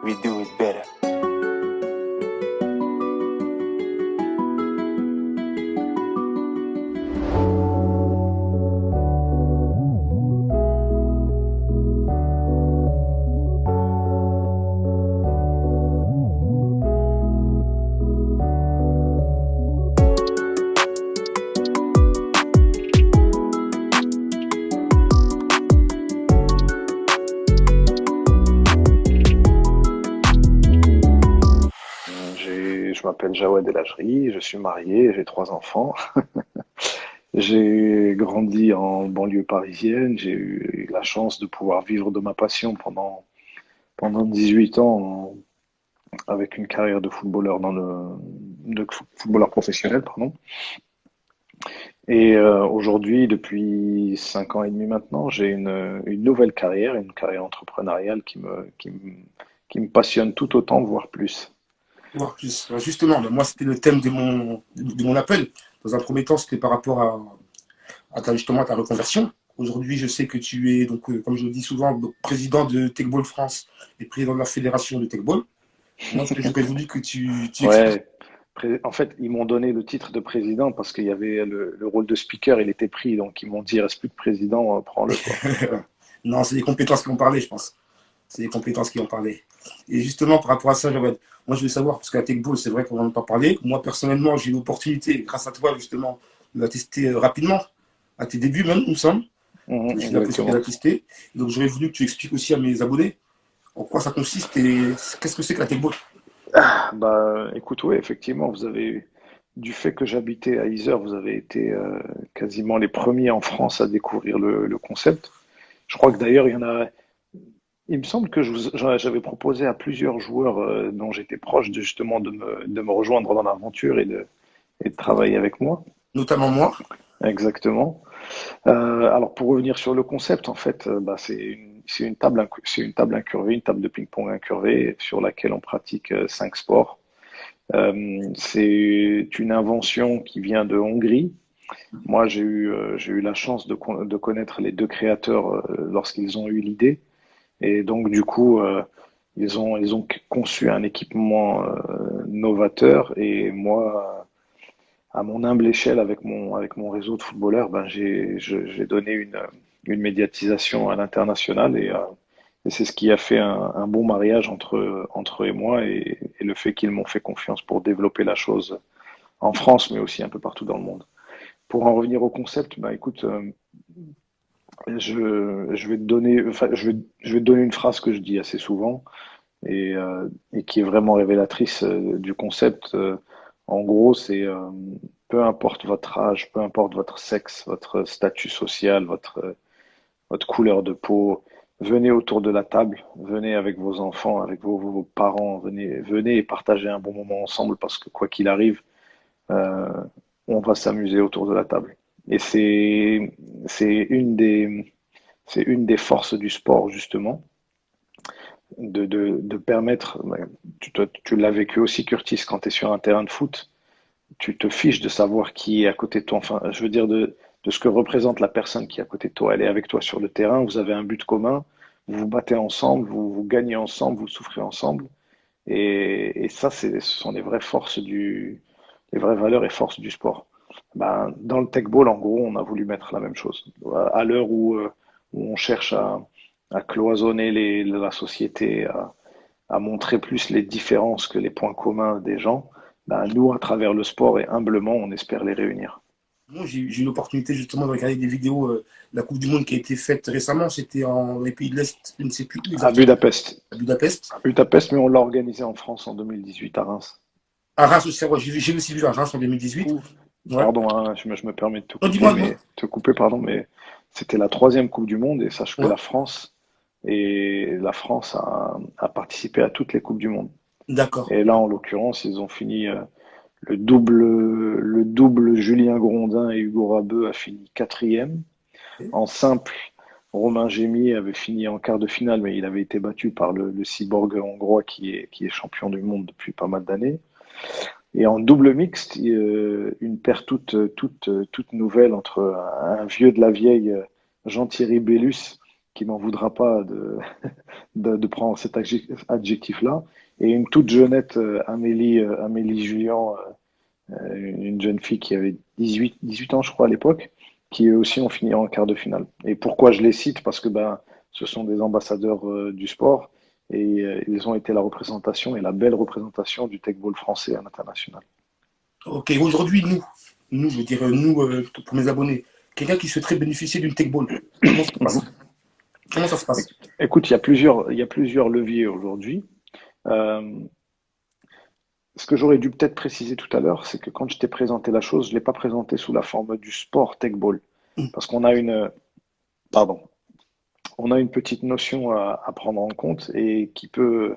we do it better. Je m'appelle Jawad El Ajri, je suis marié, j'ai trois enfants. J'ai grandi en banlieue parisienne, j'ai eu la chance de pouvoir vivre de ma passion pendant 18 ans avec une carrière de footballeur de footballeur professionnel, pardon. Et aujourd'hui, depuis 5 ans et demi maintenant, j'ai une nouvelle carrière, une carrière entrepreneuriale qui me passionne tout autant, voire plus. Voir plus. Justement, ben, moi, c'était le thème de mon appel. Dans un premier temps, c'était par rapport justement, à ta reconversion. Aujourd'hui, je sais que tu es, donc, comme je le dis souvent, président de Techball France et président de la fédération de Techball. Moi, j'aurais voulu que tu expliques. Ouais, en fait, ils m'ont donné le titre de président parce qu'il y avait le rôle de speaker, il était pris, donc ils m'ont dit, il reste plus de président, prends-le, quoi. Non, c'est les compétences qui ont parlé, je pense. C'est les compétences qui ont parlé. Et justement, par rapport à ça, Jawed, moi, je veux savoir, parce qu'à Techball, c'est vrai qu'on n'en a pas parlé. Moi, personnellement, j'ai eu l'opportunité, grâce à toi, justement, de la tester rapidement, à tes débuts même, il me semble. Mhm, J'ai eu la possibilité de exactement. la tester. Donc, j'aurais voulu que tu expliques aussi à mes abonnés en quoi ça consiste et qu'est-ce que c'est que la Techball. Bah, écoute, ouais, effectivement, du fait que j'habitais à Isère, vous avez été quasiment les premiers en France à découvrir le concept. Je crois que d'ailleurs, il me semble que j'avais proposé à plusieurs joueurs dont j'étais proche justement de me rejoindre dans l'aventure et de travailler avec moi. Notamment moi. Exactement. Alors pour revenir sur le concept, en fait, bah, c'est une table incurvée, une table de ping-pong incurvée sur laquelle on pratique 5 sports. C'est une invention qui vient de Hongrie. Moi, j'ai eu la chance de connaître les deux créateurs lorsqu'ils ont eu l'idée. Et donc, du coup, ils ont conçu un équipement novateur. Et moi, à mon humble échelle, avec mon réseau de footballeurs, ben, j'ai donné une médiatisation à l'international et c'est ce qui a fait un bon mariage entre eux et moi et le fait qu'ils m'ont fait confiance pour développer la chose en France, mais aussi un peu partout dans le monde. Pour en revenir au concept, bah écoute, je vais te donner, enfin, je vais te donner une phrase que je dis assez souvent et qui est vraiment révélatrice du concept. En gros, c'est peu importe votre âge, peu importe votre sexe, votre statut social, votre couleur de peau, venez autour de la table, venez avec vos enfants, avec vos parents, venez et partagez un bon moment ensemble parce que quoi qu'il arrive, euh, on va s'amuser autour de la table. Et c'est c'est une des forces du sport justement de permettre. Tu l'as vécu aussi, Curtis, quand tu es sur un terrain de foot, tu te fiches de savoir qui est à côté de toi. Enfin, je veux dire de ce que représente la personne qui est à côté de toi. Elle est avec toi sur le terrain, vous avez un but commun, vous vous battez ensemble, vous gagnez ensemble, vous souffrez ensemble. Et ça, ce sont les vraies valeurs et forces du sport. Ben, dans le tech ball, en gros, on a voulu mettre la même chose. À l'heure où on cherche à cloisonner la société, à montrer plus les différences que les points communs des gens, ben, nous, à travers le sport et humblement, on espère les réunir. Moi, j'ai eu l'opportunité justement de regarder des vidéos de la Coupe du Monde qui a été faite récemment. C'était dans les pays de l'Est, je ne sais plus où À exactement, Budapest. à Budapest. À Budapest, mais on l'a organisé en France en 2018 à Reims. À Reims aussi, ouais, j'ai aussi vu à Reims en 2018. Ouh. Ouais. Pardon, hein, je me permets de Non, dis-moi, dis-moi. te couper, pardon, mais c'était la troisième Coupe du Monde et sache que Ouais. la France a participé à toutes les Coupes du Monde. D'accord. Et là, en l'occurrence, ils ont fini le double Julien Grondin et Hugo Rabeux a fini quatrième. En simple, Romain Gémier avait fini en quart de finale, mais il avait été battu par le cyborg hongrois qui est champion du monde depuis pas mal d'années. Et en double mixte, une paire toute nouvelle entre un vieux de la vieille, Jean-Thierry Bellus qui m'en voudra pas de prendre cet adjectif-là. Et une toute jeunette, Amélie Julian, une jeune fille qui avait 18 ans, je crois, à l'époque, qui eux aussi ont fini en quart de finale. Et pourquoi je les cite? Parce que ben, ce sont des ambassadeurs du sport et ils ont été la représentation et la belle représentation du techball français à l'international. Ok, aujourd'hui, nous, je veux dire, nous, pour mes abonnés, quelqu'un qui souhaiterait bénéficier d'une tech ball, comment ça se passe? Mhm. Comment ça se passe? Écoute, il y a plusieurs leviers aujourd'hui. Euh, Ce que j'aurais dû peut-être préciser tout à l'heure, c'est que quand je t'ai présenté la chose, je ne l'ai pas présenté sous la forme du sport tech ball. Parce qu'on a pardon, on a une petite notion à prendre en compte et qui peut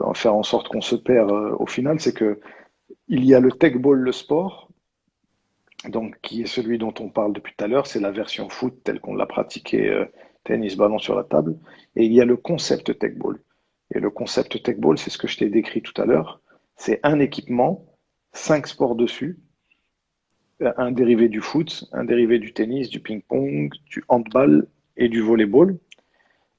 en faire en sorte qu'on se perd au final, c'est que il y a le tech ball, le sport, donc qui est celui dont on parle depuis tout à l'heure, c'est la version foot telle qu'on l'a pratiqué, tennis, ballon sur la table, et il y a le concept tech ball. Et le concept tech ball, c'est ce que je t'ai décrit tout à l'heure, c'est un équipement, cinq sports dessus, un dérivé du foot, un dérivé du tennis, du ping-pong, du handball et du volleyball,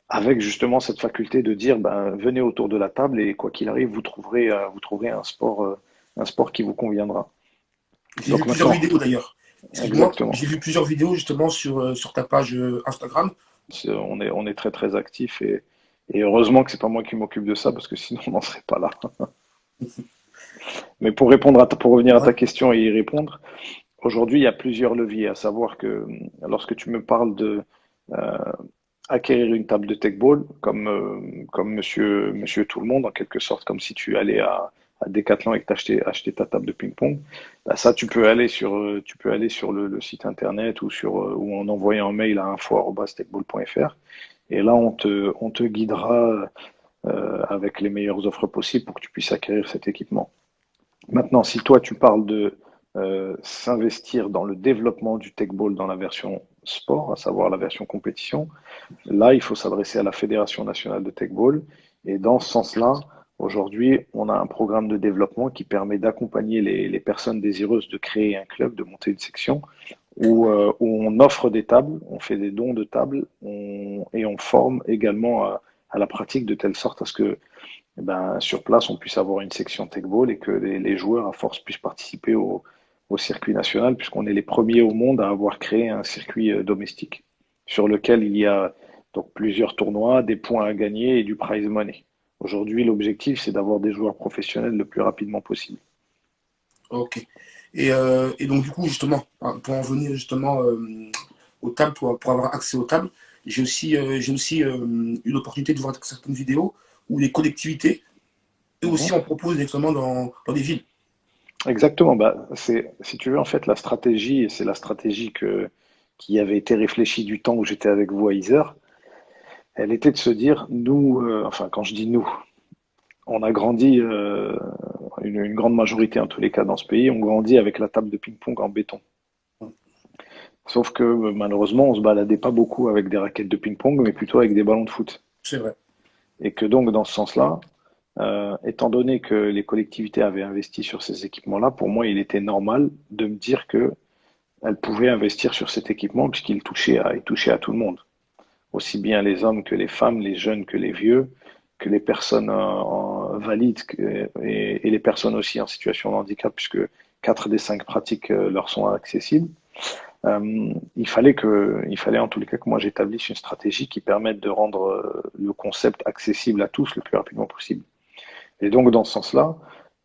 avec justement cette faculté de dire, ben, venez autour de la table et quoi qu'il arrive, vous trouverez un sport qui vous conviendra. J'ai vu Donc plusieurs maintenant, vidéos d'ailleurs. Excuse-moi, j'ai exactement. vu plusieurs vidéos justement sur ta page Instagram. On est très très actif et heureusement que c'est pas moi qui m'occupe de ça parce que sinon on n'en serait pas là. Mais pour revenir à ta Ouais. question et y répondre, aujourd'hui il y a plusieurs leviers, à savoir que lorsque tu me parles de euh, acquérir une table de tech ball comme monsieur tout le monde en quelque sorte, comme si tu allais à Decathlon et que tu acheté ta table de ping-pong, bah ça tu peux aller sur le site internet ou en envoyant un mail à info@techball.fr et là on te guidera avec les meilleures offres possibles pour que tu puisses acquérir cet équipement. Maintenant, si toi tu parles de s'investir dans le développement du tech ball dans la version sport, à savoir la version compétition, là, il faut s'adresser à la Fédération nationale de Techball. Et dans ce sens-là, aujourd'hui, on a un programme de développement qui permet d'accompagner les personnes désireuses de créer un club, de monter une section, où on offre des tables, on fait des dons de tables, et on forme également à la pratique de telle sorte à ce que, eh ben, sur place, on puisse avoir une section Techball et que les joueurs, à force, puissent participer au circuit national, puisqu'on est les premiers au monde à avoir créé un circuit domestique sur lequel il y a donc plusieurs tournois, des points à gagner et du prize money. Aujourd'hui, l'objectif, c'est d'avoir des joueurs professionnels le plus rapidement possible. Ok. Et donc du coup justement, hein, pour en venir justement aux tables, pour avoir accès aux tables, j'ai aussi eu l'opportunité de voir certaines vidéos où les collectivités, eux aussi, Mhm. en proposent exactement dans les villes. Exactement. Bah, si tu veux, en fait, la stratégie, et c'est la stratégie qui avait été réfléchie du temps où j'étais avec vous à Isère, elle était de se dire, nous, enfin, quand je dis nous, on a grandi, une grande majorité en tous les cas dans ce pays, on grandit avec la table de ping-pong en béton. Sauf que malheureusement, on se baladait pas beaucoup avec des raquettes de ping-pong, mais plutôt avec des ballons de foot. C'est vrai. Et que donc, dans ce sens-là, étant donné que les collectivités avaient investi sur ces équipements-là, pour moi, il était normal de me dire que elles pouvaient investir sur cet équipement il touchait à tout le monde, aussi bien les hommes que les femmes, les jeunes que les vieux, que les personnes valides et les personnes aussi en situation de handicap, puisque 4 des 5 pratiques leur sont accessibles. Il fallait en tous les cas que moi j'établisse une stratégie qui permette de rendre le concept accessible à tous le plus rapidement possible. Et donc dans ce sens-là,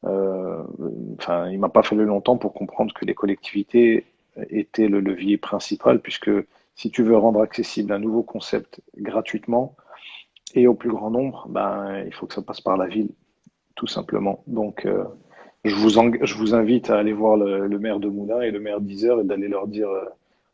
euh, enfin, il m'a pas fallu longtemps pour comprendre que les collectivités étaient le levier principal, puisque si tu veux rendre accessible un nouveau concept gratuitement et au plus grand nombre, ben, il faut que ça passe par la ville, tout simplement. Donc, je vous invite à aller voir le maire de Moulins et le maire d'Isère et d'aller leur dire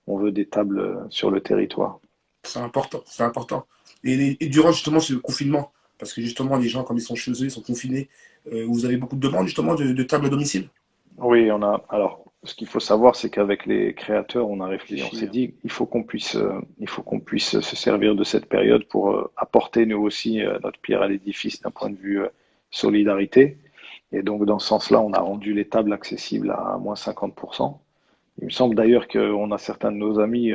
on veut des tables sur le territoire. C'est important, c'est important. Et durant justement ce confinement, parce que justement les gens, comme ils sont chez eux, ils sont confinés, vous avez beaucoup de demandes justement de tables à domicile? Oui, on a. Alors, ce qu'il faut savoir, c'est qu'avec les créateurs, on a réfléchi, on s'est dit, il faut qu'on puisse se servir de cette période pour apporter nous aussi notre pierre à l'édifice d'un point de vue solidarité. Et donc, dans ce sens-là, on a rendu les tables accessibles à moins 50%. Il me semble d'ailleurs qu'on a certains de nos amis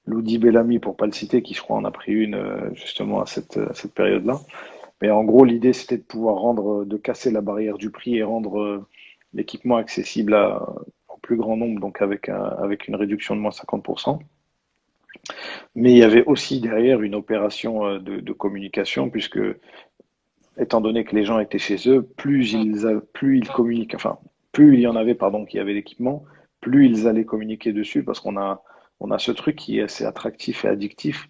Loudi Bellamy, pour pas le citer, qui je crois en a pris une justement à cette période-là. Mais en gros, l'idée, c'était de pouvoir de casser la barrière du prix et rendre l'équipement accessible au plus grand nombre, donc avec une réduction de moins 50%. Mais il y avait aussi derrière une opération de communication, puisque étant donné que les gens étaient chez eux, plus ils communiquent, enfin, plus il y en avait, pardon, qui avaient l'équipement, plus ils allaient communiquer dessus, parce qu'on a ce truc qui est assez attractif et addictif.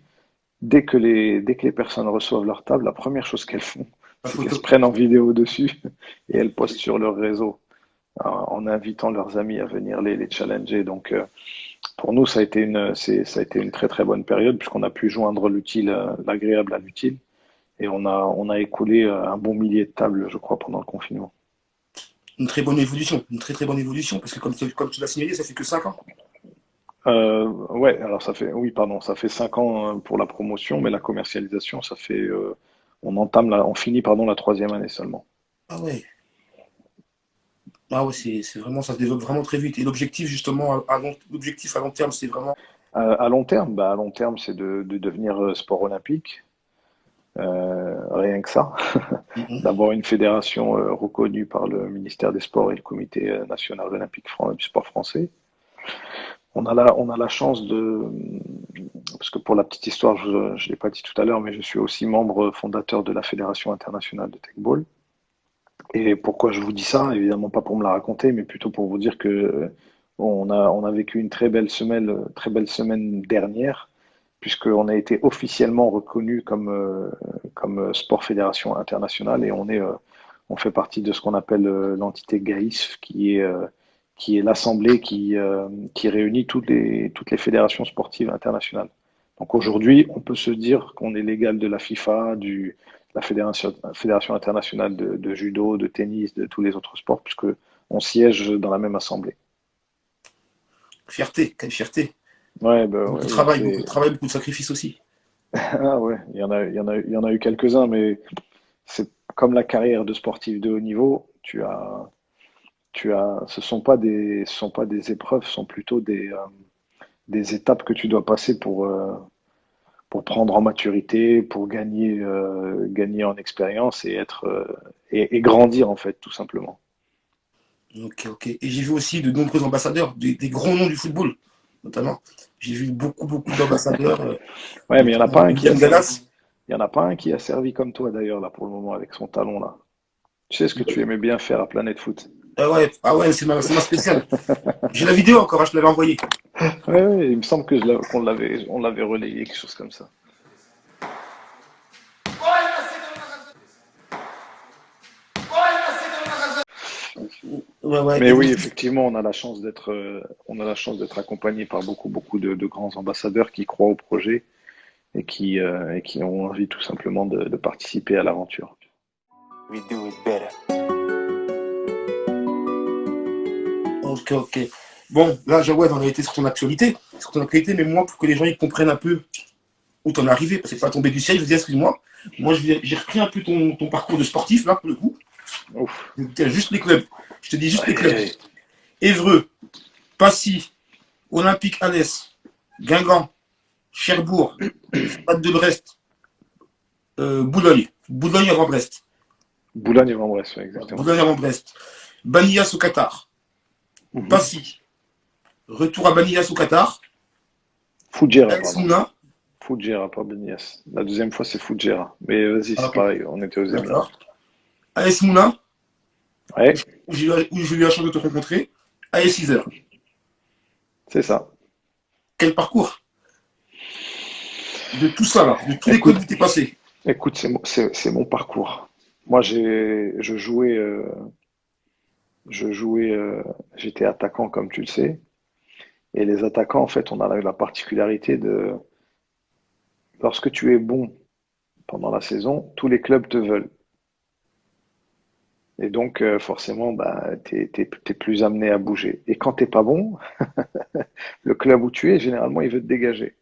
Dès que les personnes reçoivent leur table, la première chose qu'elles font, La c'est qu'elles se photo. prennent en vidéo dessus et elles postent sur leur réseau en invitant leurs amis à venir les challenger. Donc, pour nous, ça a été une très très bonne période puisqu'on a pu joindre l'agréable à l'utile et on a écoulé un bon millier de tables, je crois, pendant le confinement. Une très bonne évolution, une très très bonne évolution, parce que comme tu l'as signalé, ça fait que 5 ans. Ouais, alors oui, pardon, ça fait 5 ans pour la promotion, mais la commercialisation, on finit, pardon, la troisième année seulement. Ah ouais, ah ouais, c'est vraiment, ça se développe vraiment très vite. Et l'objectif, justement, l'objectif à long terme, c'est vraiment. À long terme, à long terme, c'est de devenir sport olympique, rien que ça, Mhm. d'avoir une fédération reconnue par le ministère des Sports et le Comité national olympique du sport français. On a la chance parce que pour la petite histoire, je ne l'ai pas dit tout à l'heure, mais je suis aussi membre fondateur de la Fédération internationale de Techball. Et pourquoi je vous dis ça? Évidemment pas pour me la raconter, mais plutôt pour vous dire que on a vécu une très belle semaine dernière, puisqu'on a été officiellement reconnu comme sport fédération internationale et on fait partie de ce qu'on appelle l'entité GAIF, qui est l'assemblée qui réunit toutes les fédérations sportives internationales. Donc aujourd'hui, on peut se dire qu'on est l'égal de la FIFA, de la Fédération internationale de judo, de tennis, de tous les autres sports, puisque on siège dans la même assemblée. Fierté, quelle fierté. Ouais, bah, ouais, Beaucoup de oui, travail, beaucoup de travail, beaucoup de sacrifices aussi. ah ouais, il y en a eu quelques-uns, mais c'est comme la carrière de sportif de haut niveau. Ce sont pas des épreuves, ce sont plutôt des étapes que tu dois passer pour prendre en maturité, pour gagner en expérience et grandir en fait, tout simplement. Ok, ok. Et j'ai vu aussi de nombreux ambassadeurs, des grands noms du football, notamment. J'ai vu beaucoup, beaucoup d'ambassadeurs, Ouais, mais il y en a notamment pas un qui a William servi. Gallas. Il y en a pas un qui a servi comme toi d'ailleurs là pour le moment avec son talon là. Tu sais ce que tu aimais bien faire à Planète Foot. Ah ouais, c'est ma spéciale. J'ai la vidéo encore, hein, je te l'avais envoyée. Ouais, ouais, il me semble qu'on l'avait relayé quelque chose comme ça. Ouais, ouais. Mais Et oui, aussi, effectivement, on a la chance d'être accompagné par beaucoup, beaucoup de grands ambassadeurs qui croient au projet et qui ont envie tout simplement de participer à l'aventure. We do it better. ok, ok. Bon, là, Jawad, on a été sur ton actualité, mais moi, pour que les gens ils comprennent un peu où t'en es arrivé, parce que c'est pas tombé du ciel, je veux dire, excuse-moi. Moi, j'ai repris un peu ton parcours de sportif, là, pour le coup. Ouf. Je te dis juste les clubs. Je te dis juste les Aïe, aïe, clubs. aïe. Évreux, Passy, Olympique Alès, Guingamp, Cherbourg, Stade de Brest, Boulogne. Boulogne avant Brest. Boulogne et Brest, ouais, exactement. Boulogne avant Brest. Baniyas au Qatar. Mhm. Passy. Retour à Baniyas au Qatar. Fougera, AS pardon. Mouna. Fougera, pas Benias. La deuxième fois, c'est Fougera. Mais vas-y, Ah, c'est ok, pareil, on était aux Émirats. d'accord. AS Mouna, Ouais, où j'ai eu la chance de te rencontrer. AS Isère. c'est ça. Quel parcours de tout ça là, de tous les clubs Écoute, où tu es passé. écoute, c'est mon parcours. Moi, j'étais attaquant, comme tu le sais. Et les attaquants, en fait, on a la particularité lorsque tu es bon pendant la saison, tous les clubs te veulent. Et donc, forcément, bah, t'es plus amené à bouger. Et quand t'es pas bon, le club où tu es, généralement, il veut te dégager.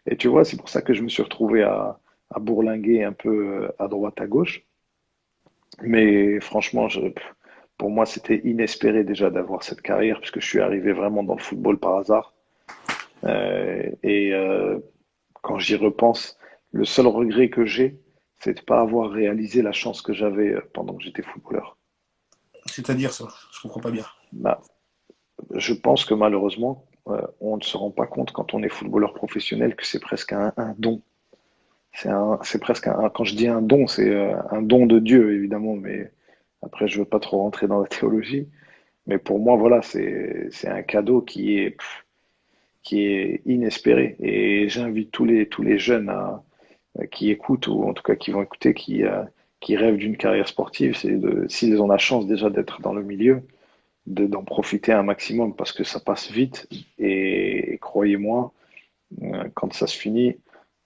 Et tu vois, c'est pour ça que je me suis retrouvé à bourlinguer un peu à droite, à gauche. Mais franchement, pour moi, c'était inespéré déjà d'avoir cette carrière, puisque je suis arrivé vraiment dans le football par hasard. Et quand j'y repense, le seul regret que j'ai, c'est de ne pas avoir réalisé la chance que j'avais pendant que j'étais footballeur. C'est-à-dire ça, je comprends pas bien. Bah, je pense que malheureusement, on ne se rend pas compte quand on est footballeur professionnel que c'est presque un don. C'est presque quand je dis un don, c'est un don de Dieu, évidemment, mais après, je veux pas trop rentrer dans la théologie. Mais pour moi, voilà, c'est un cadeau qui est inespéré. Et j'invite tous les jeunes qui écoutent, ou en tout cas qui vont écouter, qui rêvent d'une carrière sportive, s'ils ont la chance déjà d'être dans le milieu, d'en profiter un maximum parce que ça passe vite. Et croyez-moi, quand ça se finit,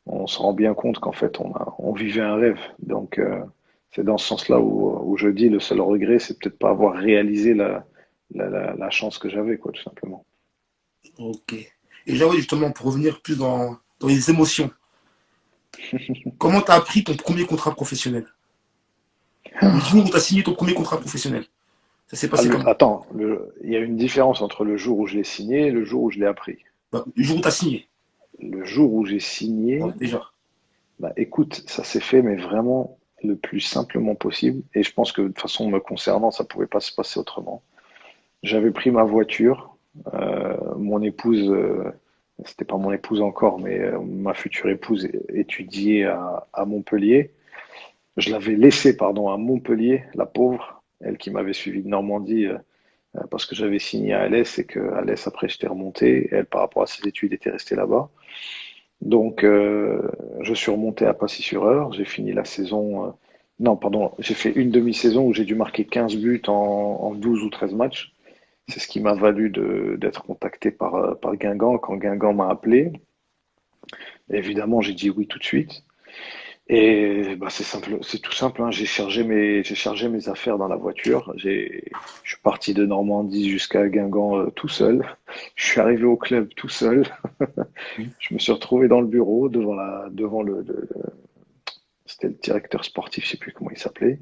on se rend bien compte qu'en fait, on vivait un rêve. Donc, c'est dans ce sens-là où je dis le seul regret, c'est peut-être pas avoir réalisé la chance que j'avais, quoi, tout simplement. Ok. Et j'aimerais justement, pour revenir plus dans les émotions, comment tu as appris ton premier contrat professionnel? Le jour où tu as signé ton premier contrat professionnel, ça s'est Ah, passé comment? attends, il y a une différence entre le jour où je l'ai signé et le jour où je l'ai appris. Bah, le jour où tu as signé, Le jour où j'ai ouais, signé, déjà. bah, écoute, ça s'est fait, mais vraiment le plus simplement possible. Et je pense que de toute façon, me concernant, ça pouvait pas se passer autrement. J'avais pris ma voiture, mon épouse, c'était pas mon épouse encore, mais ma future épouse étudiait à Montpellier. Je l'avais laissée, pardon, à Montpellier, la pauvre, elle qui m'avait suivi de Normandie, parce que j'avais signé à Alès et que Alès, après, j'étais remonté. Elle, par rapport à ses études, était restée là-bas. Donc, je suis remonté à Passy-sur-Eure. J'ai fini la saison. Non, pardon, j'ai fait une demi-saison où j'ai dû marquer 15 buts en 12 ou 13 matchs. C'est ce qui m'a valu d'être contacté par Guingamp quand Guingamp m'a appelé. Évidemment, j'ai dit oui tout de suite. Et bah, c'est simple, c'est tout simple, hein. J'ai chargé mes affaires dans la voiture. Je suis parti de Normandie jusqu'à Guingamp tout seul. Je suis arrivé au club tout seul. Je me suis retrouvé dans le bureau devant c'était le directeur sportif, je sais plus comment il s'appelait.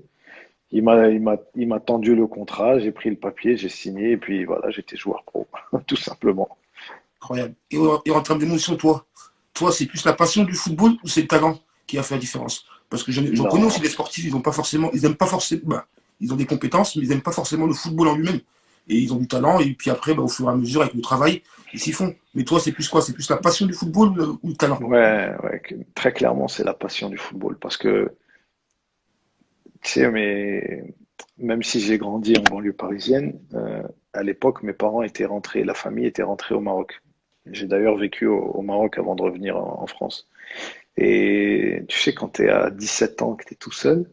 Il m'a tendu le contrat, j'ai pris le papier, j'ai signé et puis voilà, j'étais joueur pro, tout simplement. Incroyable. Et en termes d'émotion, toi, c'est plus la passion du football ou c'est le talent qui a fait la différence? Parce que j'en connais aussi Non, des sportifs, ils ont pas forcément, ils aiment pas forcément, bah, ils ont des compétences, mais ils n'aiment pas forcément le football en lui-même. Et ils ont du talent, et puis après, bah, au fur et à mesure, avec le travail, ils s'y font. Mais toi, c'est plus quoi? C'est plus la passion du football ou le talent? ouais, très clairement, c'est la passion du football parce que tu sais, mais même si j'ai grandi en banlieue parisienne, à l'époque, mes parents étaient rentrés, la famille était rentrée au Maroc. J'ai d'ailleurs vécu au Maroc avant de revenir en France. Et tu sais, quand tu es à 17 ans, que tu es tout seul,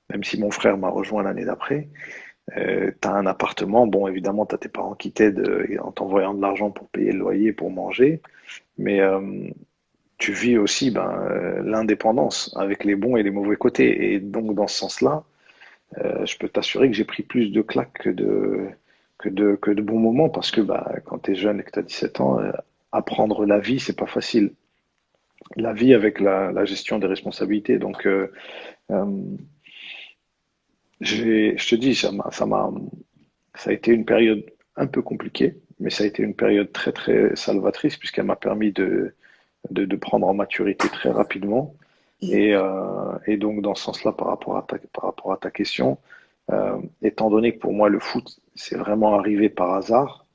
même si mon frère m'a rejoint l'année d'après, tu as un appartement. Bon, évidemment, tu as tes parents qui t'aident en t'envoyant de l'argent pour payer le loyer, pour manger. Mais tu vis aussi l'indépendance avec les bons et les mauvais côtés. Et donc, dans ce sens-là, je peux t'assurer que j'ai pris plus de claques que de bons moments parce que bah, quand tu es jeune et que tu as 17 ans, apprendre la vie, c'est pas facile. La vie avec la gestion des responsabilités. Donc, euh, je te dis, ça a été une période un peu compliquée, mais ça a été une période très, très salvatrice puisqu'elle m'a permis de prendre en maturité très rapidement. Et donc, dans ce sens-là, par rapport à ta question, étant donné que pour moi, le foot, c'est vraiment arrivé par hasard,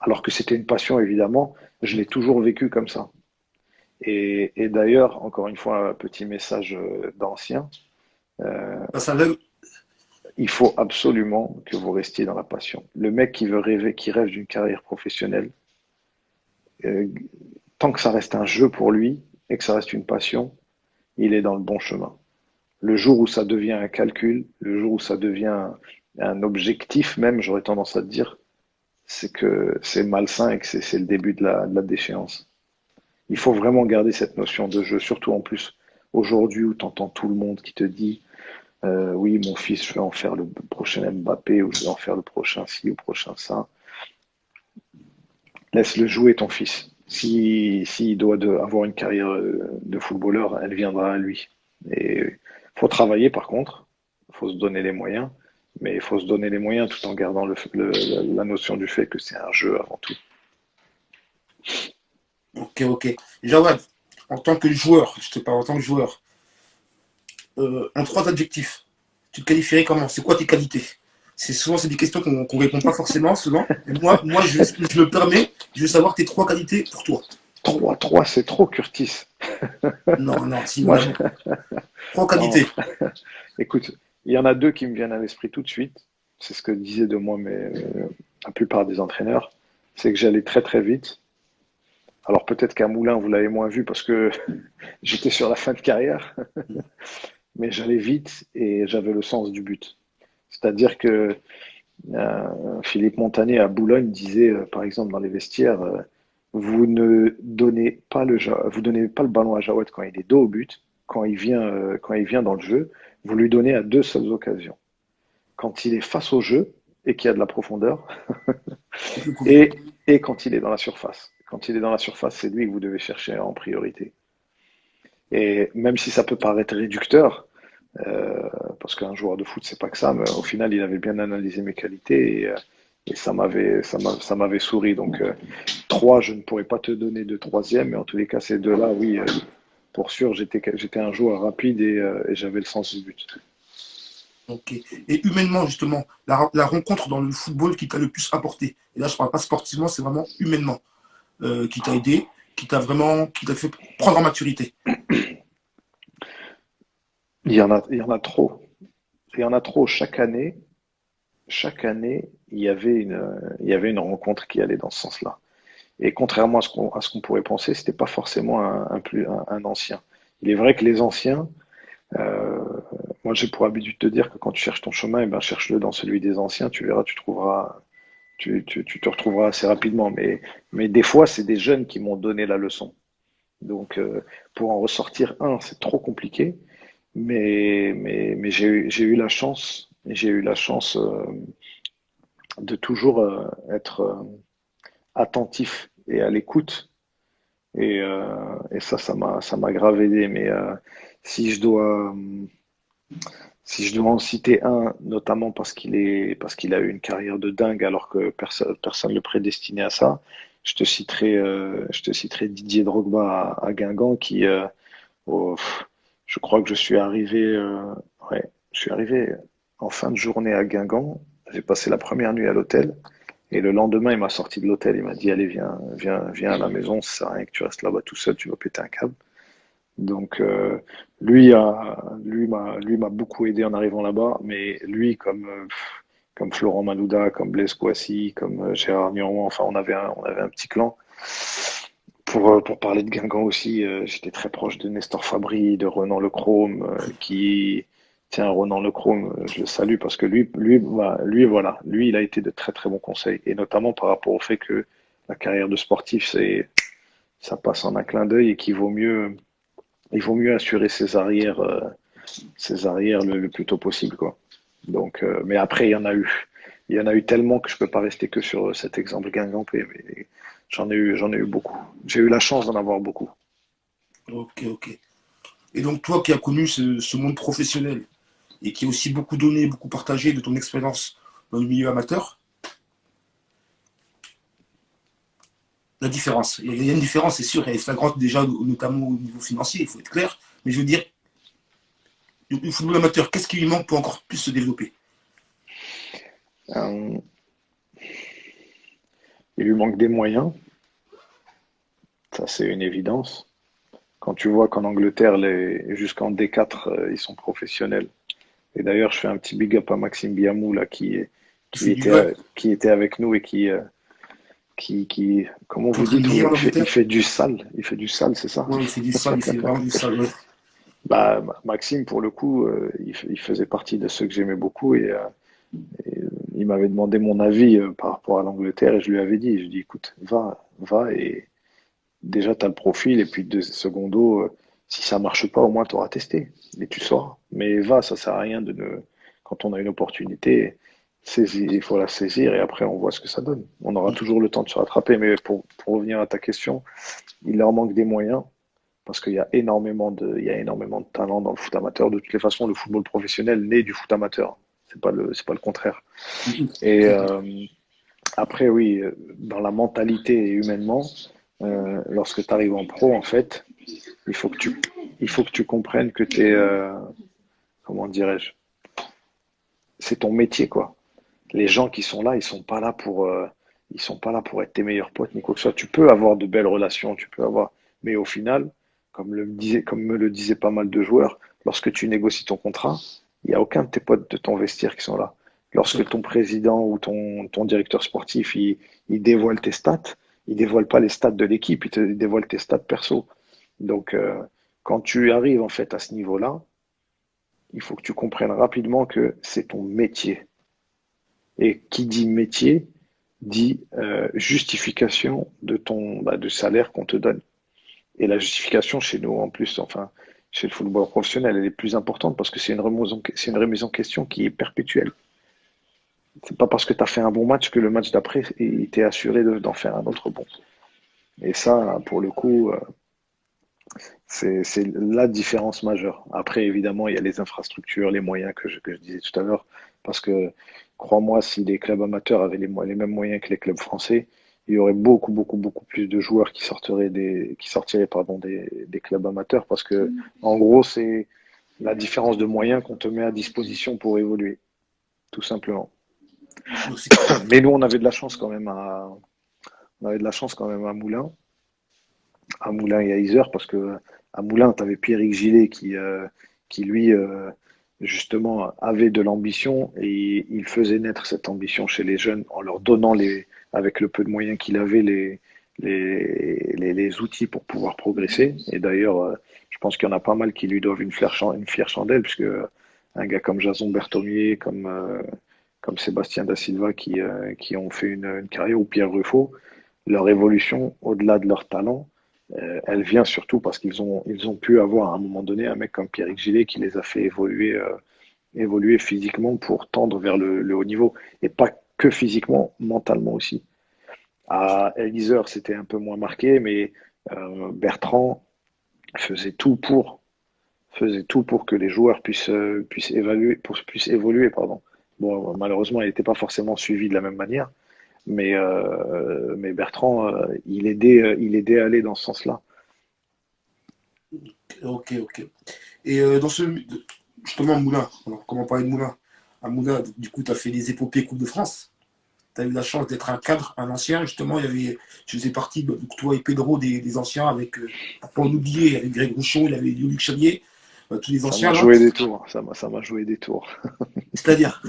alors que c'était une passion, évidemment, je l'ai toujours vécu comme ça. Et d'ailleurs, encore une fois, un petit message d'ancien, Bah, ça lève, il faut absolument que vous restiez dans la passion. Le mec qui veut rêver, qui rêve d'une carrière professionnelle, euh, tant que ça reste un jeu pour lui et que ça reste une passion, il est dans le bon chemin. Le jour où ça devient un calcul, le jour où ça devient un objectif même, j'aurais tendance à te dire, c'est que c'est malsain et que c'est le début de la déchéance. Il faut vraiment garder cette notion de jeu, surtout en plus aujourd'hui où tu entends tout le monde qui te dit oui, mon fils, je vais en faire le prochain Mbappé ou je vais en faire le prochain ci ou le prochain ça. Laisse-le jouer ton fils. S'il doit avoir une carrière de footballeur, elle viendra à lui. Et faut travailler par contre, faut se donner les moyens, mais il faut se donner les moyens tout en gardant la notion du fait que c'est un jeu avant tout. ok. Jawad, en tant que joueur, je te parle en tant que joueur, en 3 adjectifs, tu te qualifierais comment? C'est quoi tes qualités? C'est des questions qu'on répond pas forcément souvent. Et moi je me permets, je veux savoir tes 3 qualités pour toi. 3-3, c'est trop, Curtis. Non, non, si, il y en Moi, a beaucoup. Trois non, qualités. écoute, il y en a deux qui me viennent à l'esprit tout de suite. C'est ce que disaient de moi la plupart des entraîneurs. C'est que j'allais très très vite. Alors peut-être qu'à Moulin, vous l'avez moins vu parce que j'étais sur la fin de carrière, mais j'allais vite et j'avais le sens du but. C'est-à-dire que Philippe Montané à Boulogne disait, par exemple, dans les vestiaires, vous ne donnez pas vous donnez pas le ballon à Jawad quand il est dos au but, quand il vient dans le jeu, vous lui donnez à deux seules occasions. Quand il est face au jeu et qu'il y a de la profondeur, et, et quand il est dans la surface. Quand il est dans la surface, c'est lui que vous devez chercher en priorité. Et même si ça peut paraître réducteur, parce qu'un joueur de foot, c'est pas que ça, mais au final, il avait bien analysé mes qualités et ça m'avait souri. Donc, 3, je ne pourrais pas te donner de troisième, mais en tous les cas, ces deux-là, oui, pour sûr, j'étais un joueur rapide et j'avais le sens du but. Ok. Et humainement, justement, la rencontre dans le football qui t'a le plus apporté. Et là, je parle pas sportivement, c'est vraiment humainement. Qui t'a aidé, qui t'a fait prendre en maturité. Il y en a trop. Il y en a trop chaque année, il y avait une rencontre qui allait dans ce sens-là. Et contrairement à ce qu'on pourrait penser, c'était pas forcément un ancien. Il est vrai que les anciens, euh, moi j'ai pour habitude de te dire que quand tu cherches ton chemin, eh ben, cherche-le dans celui des anciens, tu verras, tu te retrouveras assez rapidement. Mais des fois, c'est des jeunes qui m'ont donné la leçon. Donc, pour en ressortir un, c'est trop compliqué. Mais j'ai eu la chance, de toujours être attentif et à l'écoute. Et ça m'a grave aidé. Mais si je dois, si je dois en citer un, notamment parce qu'il a eu une carrière de dingue alors que personne ne le prédestinait à ça, je te citerai Didier Drogba à Guingamp oh, je crois que ouais, je suis arrivé en fin de journée à Guingamp. J'ai passé la première nuit à l'hôtel. Et le lendemain, il m'a sorti de l'hôtel. Il m'a dit, allez, viens à la maison. Ça sert à rien que tu restes là-bas tout seul. Tu vas péter un câble. Donc, lui m'a beaucoup aidé en arrivant là-bas. Mais lui, comme Florent Malouda, comme Blaise Kouassi, comme Gérard Nuron, enfin, on avait un petit clan. Pour parler de Guingamp aussi, j'étais très proche de Nestor Fabry, de Renan Lechrome, tiens, Renan Lechrome, je le salue parce que voilà, lui, il a été de très très bons conseils, et notamment par rapport au fait que la carrière de sportif, ça passe en un clin d'œil et il vaut mieux assurer ses arrières le plus tôt possible, quoi. Donc, mais après, il y en a eu tellement que je peux pas rester que sur cet exemple guingampais, mais j'en ai eu beaucoup. J'ai eu la chance d'en avoir beaucoup. Ok, ok. Et donc, toi qui as connu ce monde professionnel et qui a aussi beaucoup donné, beaucoup partagé de ton expérience dans le milieu amateur, la différence, il y a une différence, c'est sûr, elle est flagrante déjà, notamment au niveau financier, il faut être clair. Mais je veux dire, le football amateur, qu'est-ce qui lui manque pour encore plus se développer? Euh, il lui manque des moyens, ça c'est une évidence. Quand tu vois qu'en Angleterre, jusqu'en D4, ils sont professionnels. Et d'ailleurs, je fais un petit big up à Maxime Biamou là, Il fait du ouais, qui était avec nous et comment vous contre dites, Lille vous, en Angleterre. il fait du sale, c'est ça? Ouais, il fait du sale, il fait vraiment du sale. Ouais. Bah, Maxime, pour le coup, il faisait partie de ceux que j'aimais beaucoup et, il m'avait demandé mon avis par rapport à l'Angleterre et je lui avais dit, je dis, écoute, va et déjà tu as le profil et puis de secondo, si ça marche pas, au moins tu auras testé et tu sauras. Mais va, ça sert à rien quand on a une opportunité, il faut la saisir et après on voit ce que ça donne. On aura toujours le temps de se rattraper, mais pour revenir à ta question, il leur manque des moyens parce il y a énormément de talent dans le foot amateur. De toutes les façons, le football professionnel naît du foot amateur. C'est pas le contraire. Et après, oui, dans la mentalité et humainement, lorsque tu arrives en pro, en fait, il faut que tu, il faut que tu comprennes que tu es, comment dirais-je, c'est ton métier, quoi. Les gens qui sont là, ils sont pas là pour être tes meilleurs potes ni quoi que ce soit. Tu peux avoir de belles relations, tu peux avoir, mais au final, comme me le disaient pas mal de joueurs, lorsque tu négocies ton contrat, il n'y a aucun de tes potes de ton vestiaire qui sont là. C'est Lorsque ton président ou ton directeur sportif, il dévoile tes stats, il dévoile pas les stats de l'équipe, il dévoile tes stats perso. Donc, quand tu arrives en fait à ce niveau-là, il faut que tu comprennes rapidement que c'est ton métier. Et qui dit métier dit justification de de salaire qu'on te donne. Et la justification chez nous, en plus, enfin, chez le football professionnel, elle est plus importante parce que c'est une remise en question qui est perpétuelle. C'est pas parce que tu as fait un bon match que le match d'après, il t'est assuré d'en faire un autre bon. Et ça, pour le coup, c'est la différence majeure. Après, évidemment, il y a les infrastructures, les moyens que je disais tout à l'heure. Parce que, crois-moi, si les clubs amateurs avaient les mêmes moyens que les clubs français, il y aurait beaucoup plus de joueurs qui sortiraient, pardon, des clubs amateurs. Parce que, en gros, c'est la différence de moyens qu'on te met à disposition pour évoluer, tout simplement. donc, Mais nous, on avait de la chance quand même on avait de la chance quand même à Moulins et à Yzeure, parce que à Moulins, tu avais Pierrick Gillet qui lui, justement, avait de l'ambition et il faisait naître cette ambition chez les jeunes en leur donnant, avec le peu de moyens qu'il avait, les outils pour pouvoir progresser. Et d'ailleurs, je pense qu'il y en a pas mal qui lui doivent une fière chandelle, puisque un gars comme Jason Berthomier, comme Sébastien Da Silva qui ont fait une carrière, ou Pierre Ruffo, leur évolution, au-delà de leur talent, elle vient surtout parce ils ont pu avoir à un moment donné un mec comme Pierrick Gillet qui les a fait évoluer physiquement pour tendre vers le haut niveau. Et pas que physiquement, mentalement aussi. À Eliezer, c'était un peu moins marqué, mais Bertrand faisait tout pour, faisait tout pour que les joueurs puissent évoluer, pardon. Bon, malheureusement, il n'était pas forcément suivi de la même manière, mais Bertrand, il aidait à aller dans ce sens-là. ok, ok. Et dans justement, Moulin, alors, comment parler de Moulin? À Moulin, du coup, tu as fait les épopées Coupe de France. Tu as eu la chance d'être un cadre, un ancien. Justement, tu faisais partie, toi et Pedro, des anciens, avec, pour pas en oublier, il y avait Greg Rouchon, il y avait Luc Chalier, tous les Ça anciens m'a là. joué des tours. Ça m'a joué des tours. C'est-à-dire,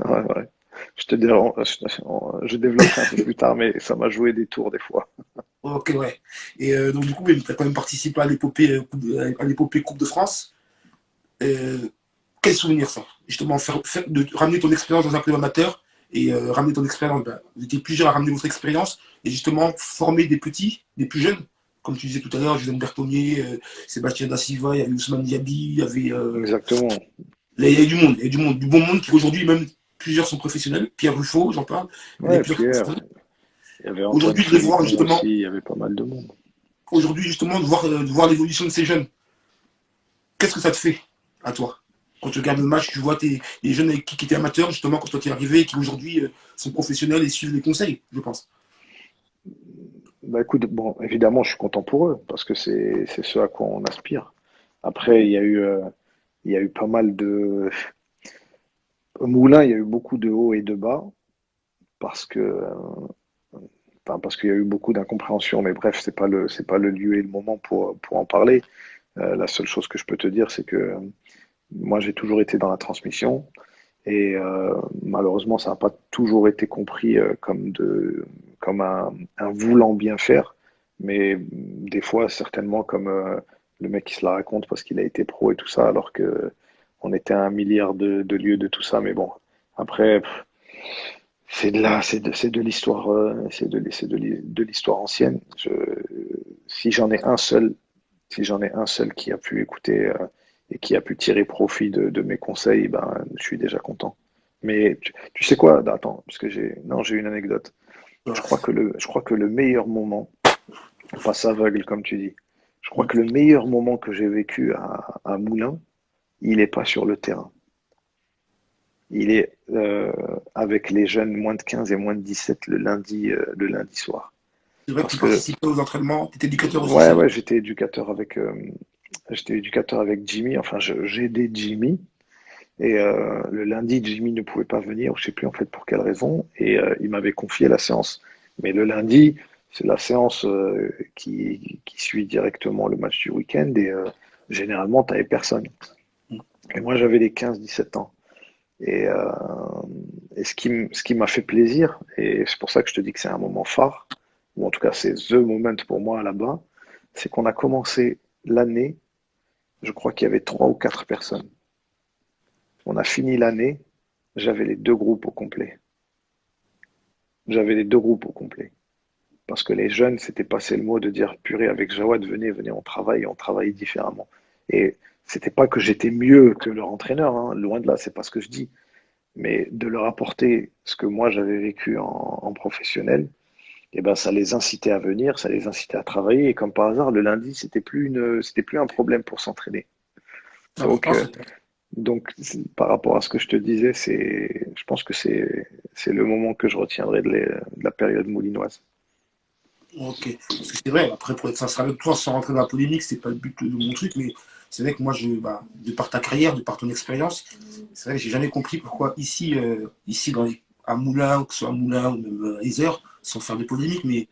Ouais, ouais. Je te dirai, je développerai un peu plus tard, mais ça m'a joué des tours des fois. ok, ouais. Et donc, du coup, tu as quand même participé à l'épopée Coupe de France. Euh, Quel souvenir ça? Justement, ramener ton expérience dans un club amateur et ramener ton expérience. Ben, vous étiez plusieurs à ramener votre expérience et justement former des petits, des plus jeunes. Comme tu disais tout à l'heure, José Bertonnier, Sébastien Da Silva, il y avait Ousmane Diaby, il y avait. Exactement. Là, il y a du monde, il y a du monde, du bon monde qui aujourd'hui, même plusieurs sont professionnels. Pierre Ruffo, j'en parle. Il y a Ouais, plusieurs Pierre. professionnels. Il y avait Antoine Aujourd'hui, de les voir Fréricon justement, aussi. Il y avait pas mal de monde. aujourd'hui, justement, de voir l'évolution de ces jeunes. Qu'est-ce que ça te fait à toi? Quand tu regardes le match, tu vois les jeunes qui étaient amateurs, justement, quand toi tu es arrivé, et qui aujourd'hui sont professionnels et suivent les conseils, je pense. Bah écoute, bon, évidemment, je suis content pour eux parce que c'est ce à quoi on aspire. Après, il y a eu pas mal de au Moulin, il y a eu beaucoup de hauts et de bas parce que enfin, parce qu'il y a eu beaucoup d'incompréhension. Mais bref, c'est pas le lieu et le moment pour en parler. La seule chose que je peux te dire, c'est que moi, j'ai toujours été dans la transmission. Et malheureusement, ça n'a pas toujours été compris comme un voulant bien faire, mais des fois, certainement, comme le mec qui se la raconte parce qu'il a été pro et tout ça, alors que on était à un milliard de lieux de tout ça. Mais bon, après, c'est de l'histoire, de l'histoire ancienne. Si j'en ai un seul, si j'en ai un seul qui a pu écouter et qui a pu tirer profit de mes conseils, ben, je suis déjà content. Mais tu sais quoi? Attends, parce que j'ai une anecdote. Je crois que le meilleur moment, on passe aveugle comme tu dis. Je crois que le meilleur moment que j'ai vécu à Moulins, il est pas sur le terrain. Il est avec les jeunes moins de 15 et moins de 17 le lundi soir. C'est vrai que Parce tu que, participais aux entraînements, tu étais éducateur aussi, ouais, c'est vrai. ouais, j'étais éducateur avec Jimmy. Enfin, j'ai aidé Jimmy. Et le lundi, Jimmy ne pouvait pas venir, je sais plus en fait pour quelle raison, et il m'avait confié la séance. Mais le lundi, c'est la séance qui suit directement le match du week-end, et généralement, tu n'avais personne. Et moi, j'avais les 15-17 ans. Et, euh, et ce qui m'a fait plaisir, et c'est pour ça que je te dis que c'est un moment phare, ou en tout cas c'est the moment pour moi là-bas, c'est qu'on a commencé l'année, je crois qu'il y avait 3 ou 4 personnes. On a fini l'année, j'avais les deux groupes au complet. J'avais les deux groupes au complet. Parce que les jeunes s'étaient passé le mot de dire purée, avec Jawad, venez, venez, on travaille, et on travaille différemment. Et c'était pas que j'étais mieux que leur entraîneur, hein, loin de là, c'est pas ce que je dis. Mais de leur apporter ce que moi j'avais vécu en professionnel, et ben ça les incitait à venir, ça les incitait à travailler. Et comme par hasard, le lundi, c'était plus un problème pour s'entraîner. Donc, L'important, c'est par rapport à ce que je te disais, je pense que c'est le moment que je retiendrai de la période moulinoise. ok. Parce que c'est vrai, après, pour être sincère avec toi, sans rentrer dans la polémique, c'est pas le but de mon truc, mais c'est vrai que moi, de par ta carrière, de par ton expérience, c'est vrai que j'ai jamais compris pourquoi ici à Moulins, que ce soit à Moulins ou même à Isère, sans faire de polémique, mais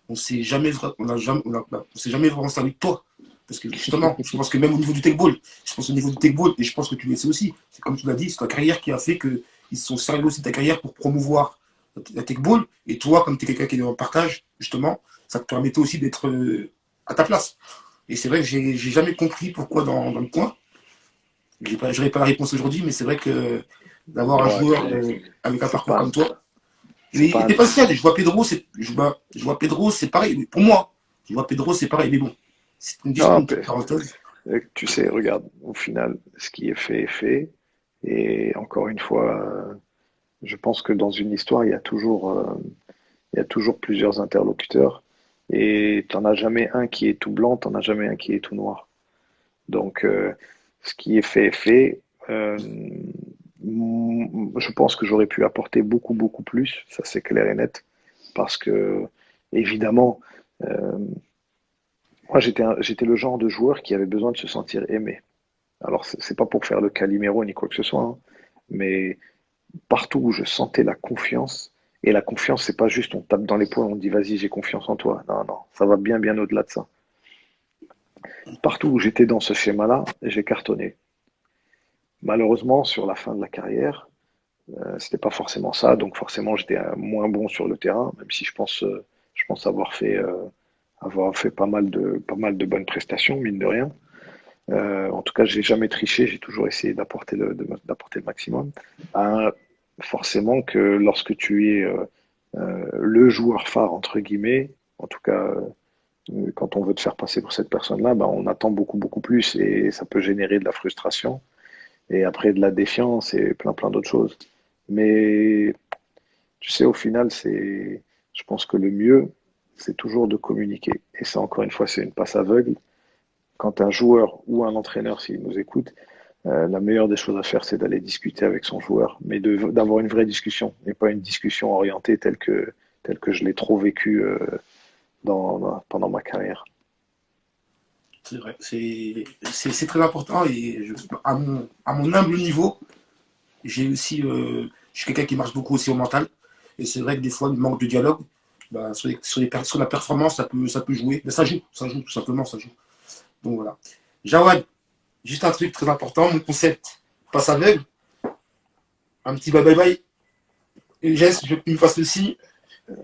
on s'est jamais vraiment servi de toi. Parce que justement, je pense que même au niveau du tech ball, je pense au niveau du tech ball, et je pense que tu le sais aussi, c'est comme tu l'as dit, c'est ta carrière qui a fait qu'ils se sont servis aussi de ta carrière pour promouvoir la tech ball, et toi, comme tu es quelqu'un qui est dans le partage, justement, ça te permettait aussi d'être à ta place. Et c'est vrai que j'ai jamais compris pourquoi dans le coin. Je n'aurai pas la réponse aujourd'hui, mais c'est vrai que d'avoir un Ouais, joueur avec un c'est parcours pas, comme toi. c'est Et pas t'es un- pas le seul. Je vois Pedro, c'est pareil. Pour moi, je vois Pedro, c'est pareil. Mais bon, c'est non, une petite parenthèse. tu sais, regarde, au final, ce qui est fait est fait. Et encore une fois, je pense que dans une histoire, il y a toujours plusieurs interlocuteurs. Et tu n'en as jamais un qui est tout blanc, tu n'en as jamais un qui est tout noir. Donc, ce qui est fait est fait. Euh, je pense que j'aurais pu apporter beaucoup, beaucoup plus, ça c'est clair et net, parce que, évidemment, euh, moi j'étais le genre de joueur qui avait besoin de se sentir aimé. Alors, c'est pas pour faire le Calimero ni quoi que ce soit, hein, mais partout où je sentais la confiance, et la confiance, c'est pas juste on tape dans l'épaule, on dit vas-y, j'ai confiance en toi. Non, non, ça va bien, bien au-delà de ça. Partout où j'étais dans ce schéma-là, j'ai cartonné. Malheureusement, sur la fin de la carrière, c'était pas forcément ça, donc forcément j'étais moins bon sur le terrain, même si je pense avoir fait pas mal de bonnes prestations, mine de rien. En tout cas, j'ai jamais triché, j'ai toujours essayé d'apporter le maximum. Euh, Forcément que lorsque tu es le joueur phare entre guillemets, en tout cas quand on veut te faire passer pour cette personne-là, bah, on attend beaucoup beaucoup plus et ça peut générer de la frustration et après de la défiance et plein plein d'autres choses. Mais tu sais, au final, je pense que le mieux, c'est toujours de communiquer. Et ça, encore une fois, c'est une passe aveugle. Quand un joueur ou un entraîneur, s'il nous écoute, la meilleure des choses à faire, c'est d'aller discuter avec son joueur, mais d'avoir une vraie discussion, et pas une discussion orientée telle que je l'ai trop vécu pendant ma carrière. C'est vrai. C'est très important. Et à mon humble niveau, je suis quelqu'un qui marche beaucoup aussi au mental. Et c'est vrai que des fois, le manque de dialogue, bah, sur la performance, ça peut jouer. Mais ça joue, tout simplement, ça joue. Donc voilà. Jawad, juste un truc très important, mon concept passe aveugle. Un petit bye bye bye. Et Jess, je veux que tu me fasses le signe.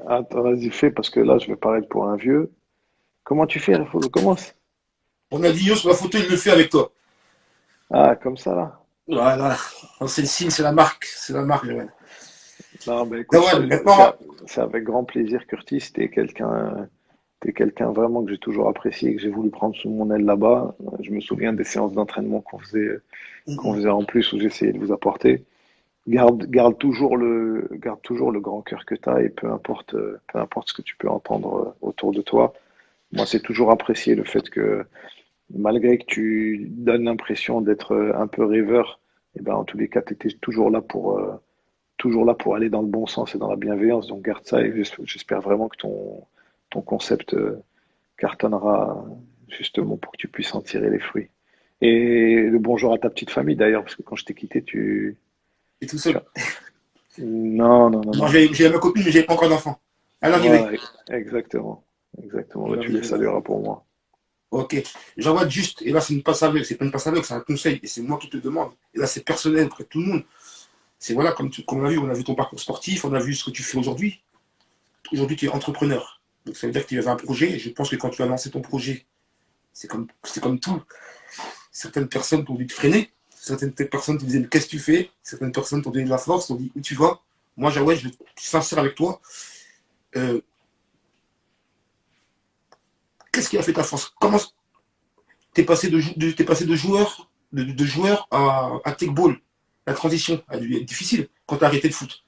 Attends, vas-y, fais, parce que là, je vais paraître pour un vieux. Comment tu fais? Il faut que je commence. Ronaldinho sur la photo, il le fait avec toi. Ah, comme ça, là. Voilà. C'est le signe, c'est la marque. C'est la marque, Jawad. Non, ben écoute, Jawad, maintenant, c'est avec grand plaisir, Curtis. T'es quelqu'un vraiment que j'ai toujours apprécié, que j'ai voulu prendre sous mon aile là-bas. Je me souviens des séances d'entraînement qu'on faisait en plus où j'essayais de vous apporter. Garde toujours le grand cœur que tu as et peu importe ce que tu peux entendre autour de toi. Moi, c'est toujours apprécié le fait que malgré que tu donnes l'impression d'être un peu rêveur, et ben, en tous les cas, tu étais toujours là pour aller dans le bon sens et dans la bienveillance. Donc, garde ça et j'espère vraiment que ton concept cartonnera justement pour que tu puisses en tirer les fruits. Et le bonjour à ta petite famille d'ailleurs, parce que quand je t'ai quitté, Et tout tu seul. as... Non, non, non, Non, non. j'ai ma copine, mais j'avais pas encore d'enfant. Elle arrivait. Voilà, exactement. Exactement. Elle Bah, tu les arrivait là. salueras pour moi. Ok. J'envoie juste, et là, c'est une passe aveugle, c'est pas une passe aveugle, c'est un conseil, et c'est moi qui te demande. Et là, c'est personnel auprès de tout le monde. C'est voilà, comme on a vu ton parcours sportif, on a vu ce que tu fais aujourd'hui. Aujourd'hui, tu es entrepreneur. Donc, ça veut dire que tu avais un projet, et je pense que quand tu as lancé ton projet, c'est comme tout. Certaines personnes t'ont dit de freiner, certaines personnes te disaient mais qu'est-ce que tu fais, certaines personnes t'ont donné de la force, t'ont dit où tu vas. Moi, Jawed, je vais être sincère avec toi. Euh, Qu'est-ce qui a fait ta force? Comment t'es passé de joueur, de joueur à tech ball? La transition a dû être difficile quand tu as arrêté le foot.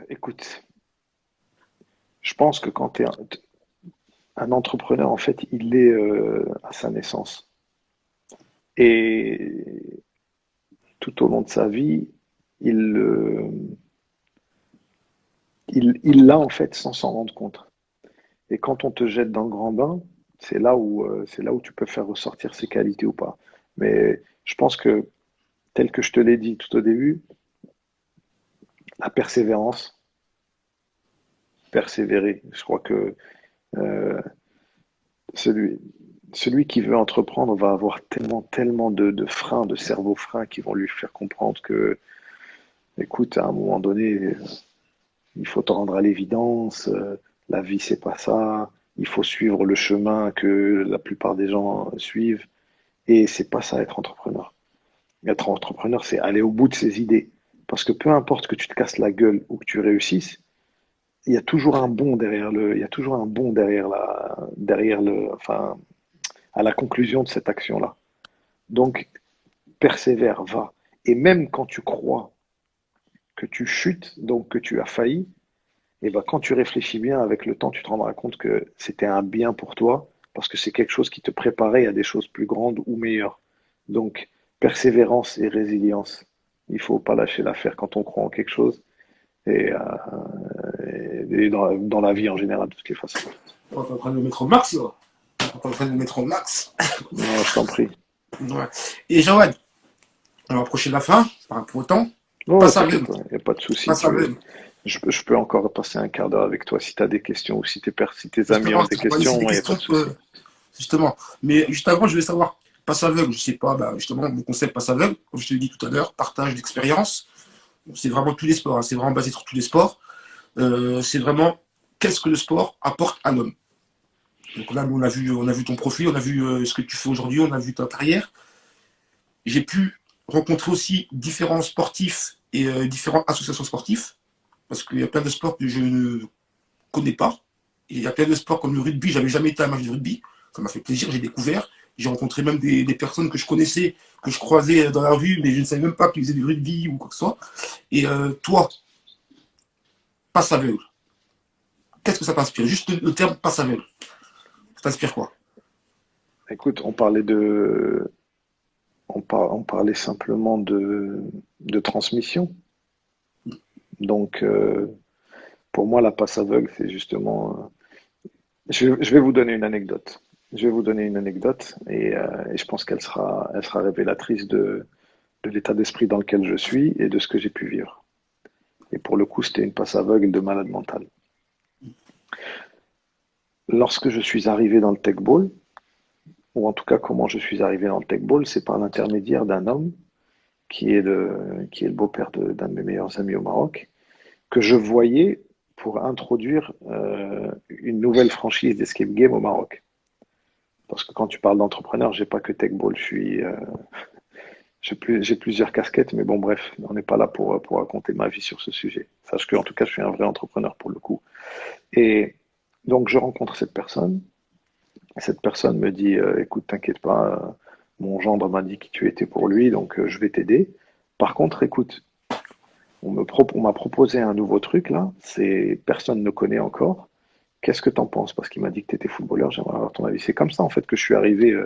Écoute, je pense que quand tu es un entrepreneur, en fait, il est à sa naissance. Et tout au long de sa vie, il euh, il l'a en fait sans s'en rendre compte. Et quand on te jette dans le grand bain, c'est là où tu peux faire ressortir ses qualités ou pas. Mais je pense que, tel que je te l'ai dit tout au début, la persévérance, persévérer. Je crois que euh, celui, celui qui veut entreprendre va avoir tellement de freins, de cerveau-freins qui vont lui faire comprendre que, écoute, à un moment donné, il faut te rendre à l'évidence, la vie c'est pas ça, il faut suivre le chemin que la plupart des gens suivent, et c'est pas ça être entrepreneur. Être entrepreneur, c'est aller au bout de ses idées. Parce que peu importe que tu te casses la gueule ou que tu réussisses, il y a toujours un bon il y a toujours un bon enfin, à la conclusion de cette action-là. Donc, persévère, va. Et même quand tu crois que tu chutes, donc que tu as failli, et ben quand tu réfléchis bien avec le temps, tu te rendras compte que c'était un bien pour toi, parce que c'est quelque chose qui te préparait à des choses plus grandes ou meilleures. Donc, persévérance et résilience. Il faut pas lâcher l'affaire quand on croit en quelque chose, et, et dans la vie en général, de toutes les façons. On est en train de le mettre au max, là. On est en train de le mettre au max. Non, je t'en prie. Ouais. Et Jawad, on va approcher de la fin, par rapport au temps. Non, Passe t'inquiète aveugle. pas, il n'y a pas de souci. Passe aveugle. Je peux encore passer un quart d'heure avec toi si tu as des questions ou si tes amis ont Justement, des on va laisser des questions, il n'y a pas questions. de souci. Justement. Mais juste avant, je voulais savoir, passe aveugle, je sais pas, bah, justement, mon concept passe aveugle, comme je te l'ai dit tout à l'heure, partage d'expérience. C'est vraiment tous les sports, hein, c'est vraiment basé sur tous les sports. C'est vraiment qu'est-ce que le sport apporte à l'homme. Donc là, nous, on a vu ton profil, on a vu ce que tu fais aujourd'hui, on a vu ta carrière. J'ai pu rencontrer aussi différents sportifs et différentes associations sportives, parce qu'il y a plein de sports que je ne connais pas. Et il y a plein de sports comme le rugby, j'avais jamais été à un match de rugby. Ça m'a fait plaisir, j'ai découvert. J'ai rencontré même des personnes que je connaissais, que je croisais dans la rue, mais je ne savais même pas qu'ils faisaient du rugby ou quoi que ce soit. Et toi, passe aveugle, qu'est-ce que ça t'inspire? Juste le terme passe aveugle, ça t'inspire quoi? Écoute, on parlait simplement de transmission. Donc, pour moi, la passe aveugle, c'est justement. Je vais vous donner une anecdote. Je vais vous donner une anecdote et je pense elle sera révélatrice de l'état d'esprit dans lequel je suis et de ce que j'ai pu vivre. Et pour le coup, c'était une passe aveugle de malade mental. Lorsque je suis arrivé dans le tech ball, ou en tout cas comment je suis arrivé dans le tech ball, c'est par l'intermédiaire d'un homme qui est le beau-père d'un de mes meilleurs amis au Maroc, que je voyais pour introduire une nouvelle franchise d'escape game au Maroc. Parce que quand tu parles d'entrepreneur, j'ai pas que tech ball, j'ai plusieurs casquettes, mais bon, bref, on n'est pas là pour raconter ma vie sur ce sujet. Sache que, en tout cas, je suis un vrai entrepreneur pour le coup. Et donc, je rencontre cette personne. Cette personne me dit, écoute, t'inquiète pas, mon gendre m'a dit que tu étais pour lui, donc je vais t'aider. Par contre, écoute, on m'a proposé un nouveau truc là, c'est personne ne connaît encore. Qu'est-ce que t'en penses? Parce qu'il m'a dit que tu étais footballeur, j'aimerais avoir ton avis. C'est comme ça en fait que je suis arrivé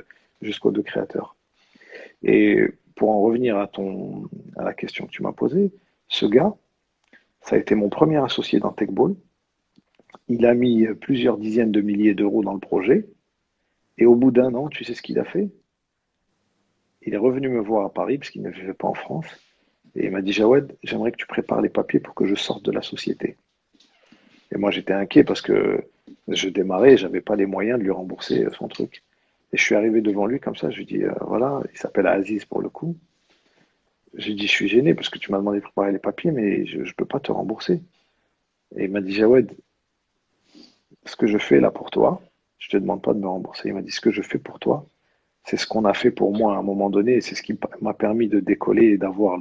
jusqu'aux deux créateurs. Et pour en revenir à la question que tu m'as posée, ce gars, ça a été mon premier associé dans TechBall. Il a mis plusieurs dizaines de milliers d'euros dans le projet. Et au bout d'un an, tu sais ce qu'il a fait? Il est revenu me voir à Paris, parce qu'il ne vivait pas en France. Et il m'a dit, Jawed, j'aimerais que tu prépares les papiers pour que je sorte de la société. Et moi, j'étais inquiet parce que je démarrais et j'avais pas les moyens de lui rembourser son truc. Et je suis arrivé devant lui comme ça, je lui dis, voilà, il s'appelle Aziz pour le coup. J'ai dit, je suis gêné parce que tu m'as demandé de préparer les papiers, mais je ne peux pas te rembourser. Et il m'a dit, Jawed, ce que je fais là pour toi, je te demande pas de me rembourser. Il m'a dit, ce que je fais pour toi, c'est ce qu'on a fait pour moi à un moment donné, et c'est ce qui m'a permis de décoller et d'avoir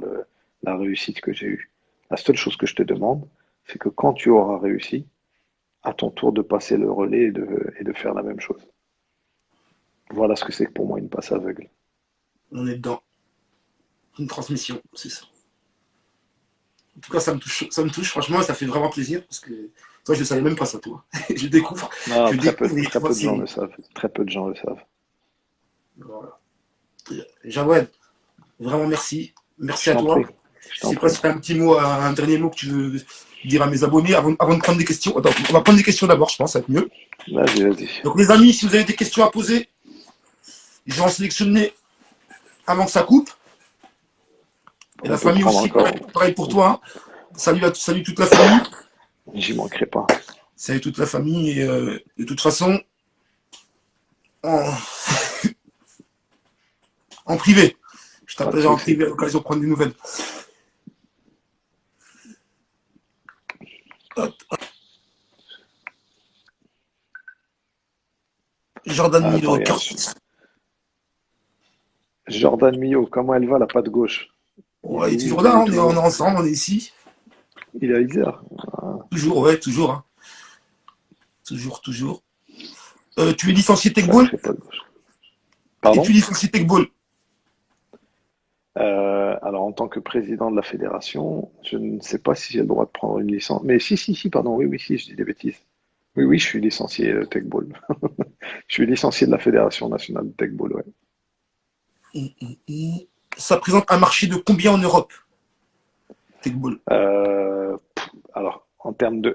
la réussite que j'ai eue. La seule chose que je te demande, c'est que quand tu auras réussi, à ton tour de passer le relais et de faire la même chose. Voilà ce que c'est pour moi une passe aveugle. On est dedans. Une transmission, c'est ça. En tout cas, ça me touche, franchement, ça fait vraiment plaisir parce que toi, je ne savais même pas ça, toi. Je découvre, Non, je découvre et tu très vois, peu de gens c'est. le savent. Très peu de gens le savent. Voilà. Jawed, vraiment merci. Merci Je à t'en prie. toi. Je Je t'en sais pas prie. si tu as un petit mot, un dernier mot que tu veux dire à mes abonnés avant de prendre des questions. Attends, on va prendre des questions d'abord, je pense, ça va être mieux. Vas-y, vas-y. Donc, les amis, si vous avez des questions à poser, je vais en sélectionner avant que ça coupe. Et On la peut famille prendre aussi, encore. pareil pour toi. Hein. Salut toute la famille. J'y manquerai pas. Salut toute la famille. Et de toute façon, en, en privé. Je Pas de t'appellerai en souci. privé à l'occasion de prendre des nouvelles. Hop. Jordan Ah, attends, Milo, il y a Curtis. Jordan Mio, comment elle va, la patte gauche? Il est Ouais, il est où? toujours Il là, est hein, on est toujours. ensemble, on est ici. Il est à Isère. Ah, Toujours, ouais, toujours. Hein. Toujours, toujours. Tu es licencié Techball sacré patte gauche. et tu es Pardon? licencié Techball. Alors, en tant que président de la fédération, je ne sais pas si j'ai le droit de prendre une licence. Mais si, pardon, oui, si, je dis des bêtises. Oui, je suis licencié Tech Ball. Je suis licencié de la Fédération nationale de Tech Ball, ouais. Ça présente un marché de combien en Europe, Techball? Alors, en termes de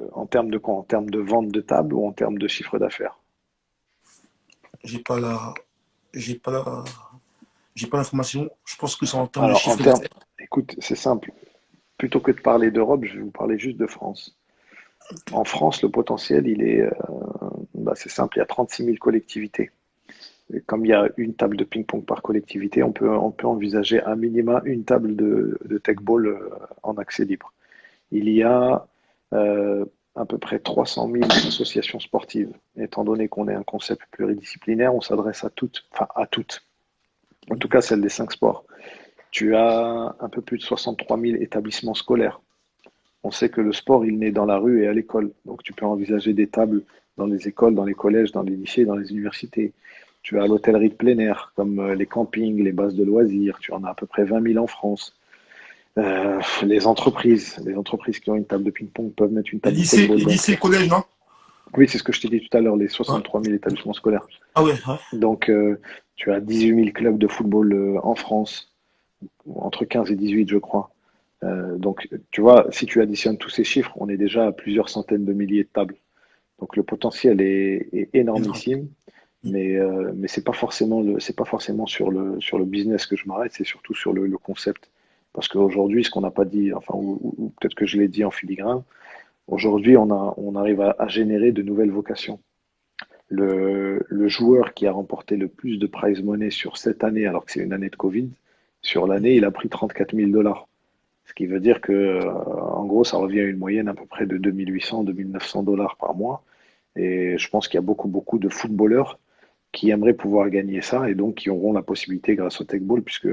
quoi? En termes de vente de table ou en termes de chiffre d'affaires? J'ai pas la, j'ai pas la, j'ai pas l'information. Je pense que c'est en termes de Alors, chiffre d'affaires. écoute, c'est simple. Plutôt que de parler d'Europe, je vais vous parler juste de France. En France, le potentiel, c'est simple, il y a 36 000 collectivités. Et comme il y a une table de ping-pong par collectivité, on peut envisager un minima une table de tech ball en accès libre. Il y a euh, à peu près 300 000 associations sportives. Étant donné qu'on est un concept pluridisciplinaire, on s'adresse à toutes, enfin à toutes, en tout cas celles des 5 sports. Tu as un peu plus de 63 000 établissements scolaires. On sait que le sport, il naît dans la rue et à l'école. Donc tu peux envisager des tables dans les écoles, dans les collèges, dans les lycées, dans les universités. Tu as l'hôtellerie de plein air, comme les campings, les bases de loisirs. Tu en as à peu près 20 000 en France. Les entreprises qui ont une table de ping-pong peuvent mettre une table de tech ball. Les Donc, lycées, collèges, non? oui, c'est ce que je t'ai dit tout à l'heure, les Ouais. 63 000 établissements scolaires. Ah ouais, ouais. Donc, tu as 18 000 clubs de football en France, entre 15 et 18, je crois. Donc, tu vois, si tu additionnes tous ces chiffres, on est déjà à plusieurs centaines de milliers de tables. Donc, le potentiel est Énorme. énormissime, mais c'est pas forcément sur le business que je m'arrête, c'est surtout sur le concept. Parce qu'aujourd'hui, ce qu'on n'a pas dit, enfin, ou peut-être que je l'ai dit en filigrane, aujourd'hui, on arrive à générer de nouvelles vocations. Le joueur qui a remporté le plus de prize money sur cette année, alors que c'est une année de Covid, sur l'année, il a pris 34 000 dollars. Ce qui veut dire que, en gros, ça revient à une moyenne à peu près de 2800, 2900 dollars par mois. Et je pense qu'il y a beaucoup, beaucoup de footballeurs qui aimeraient pouvoir gagner ça et donc qui auront la possibilité grâce au Tech Ball, puisque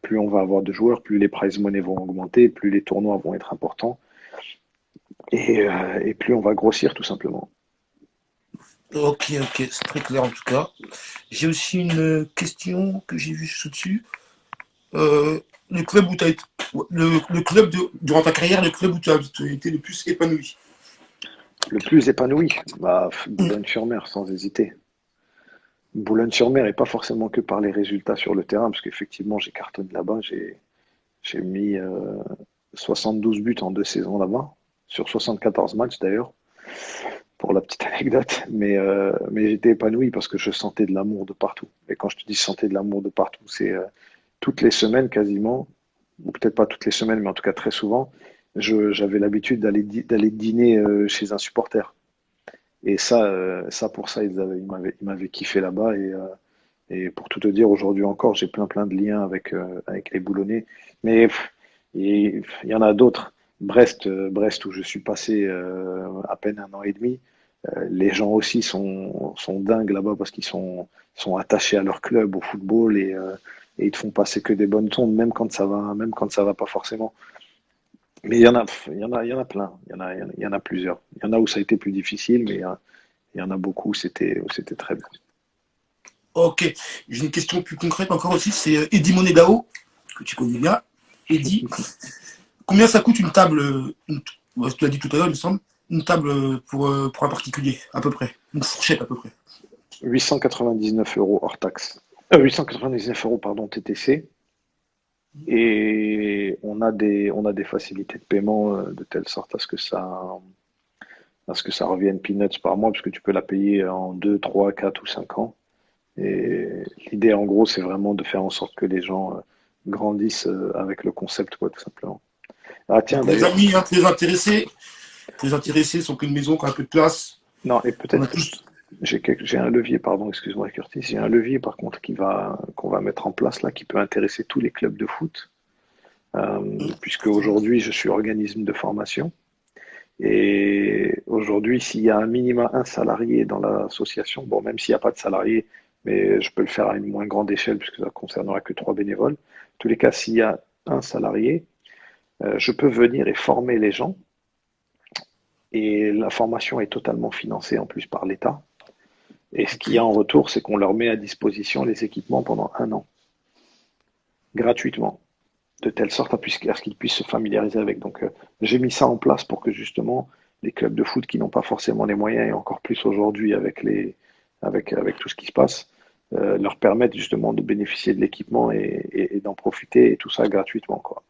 plus on va avoir de joueurs, plus les prize money vont augmenter, plus les tournois vont être importants et plus on va grossir tout simplement. Ok, ok, c'est très clair en tout cas. J'ai aussi une question que j'ai vue dessus. Le club où tu as été, le club durant ta carrière, le club où tu as été le plus épanoui. Le plus épanoui, Boulogne-sur-Mer, sans hésiter. Boulogne-sur-Mer, et pas forcément que par les résultats sur le terrain, parce qu'effectivement, j'ai cartonné là-bas. J'ai mis 72 buts en 2 saisons là-bas, sur 74 matchs d'ailleurs. pour la petite anecdote. Mais j'étais épanoui parce que je sentais de l'amour de partout. Et quand je te dis je sentais de l'amour de partout, c'est toutes les semaines quasiment, ou peut-être pas toutes les semaines, mais en tout cas très souvent, j'avais l'habitude d'aller dîner chez un supporter. Et ça pour ça, ils m'avaient kiffé là-bas. Et pour tout te dire, aujourd'hui encore, j'ai plein de liens avec les Boulonnais. Mais il y en a d'autres. Brest, où je suis passé à peine 1 an et demi, les gens aussi sont dingues là-bas parce qu'ils sont attachés à leur club, au football, et ils te font passer que des bonnes ondes, même quand ça va pas forcément. Mais il y en a plein. Il y en a plusieurs. Il y en a où ça a été plus difficile, mais il y en a beaucoup où c'était très bien. Ok, j'ai une question plus concrète encore aussi, c'est Eddy Monedao, que tu connais bien. Eddy, combien ça coûte une table, ouais, tu l'as dit tout à l'heure, il me semble, une table pour un particulier, à peu près, une fourchette à peu près. 899 € hors taxe. 899 € pardon, TTC. Et on a des facilités de paiement de telle sorte à ce que ça revienne peanuts par mois, parce que tu peux la payer en 2, 3, 4 ou 5 ans. Et l'idée, en gros, c'est vraiment de faire en sorte que les gens grandissent avec le concept, quoi, tout simplement. Ah, Donc tiens, pour les d'ailleurs, amis, hein, pour les intéressés, sont qu'une maison qui a un peu de place. non, et On a peut-être, tous. j'ai un levier, pardon, excuse-moi, Curtis, j'ai un levier, par contre, qu'on va mettre en place là, qui peut intéresser tous les clubs de foot, puisque aujourd'hui, je suis organisme de formation. Et aujourd'hui, s'il y a un minima un salarié dans l'association, bon, même s'il n'y a pas de salarié, mais je peux le faire à une moins grande échelle puisque ça ne concernera que 3 bénévoles. En tous les cas, s'il y a un salarié, je peux venir et former les gens. Et la formation est totalement financée en plus par l'État. Et ce Ok, qu'il y a en retour, c'est qu'on leur met à disposition les équipements pendant un an, gratuitement, de telle sorte à ce qu'ils puissent se familiariser avec. Donc, j'ai mis ça en place pour que justement les clubs de foot qui n'ont pas forcément les moyens, et encore plus aujourd'hui avec tout ce qui se passe, leur permettent justement de bénéficier de l'équipement et d'en profiter, et tout ça gratuitement, quoi.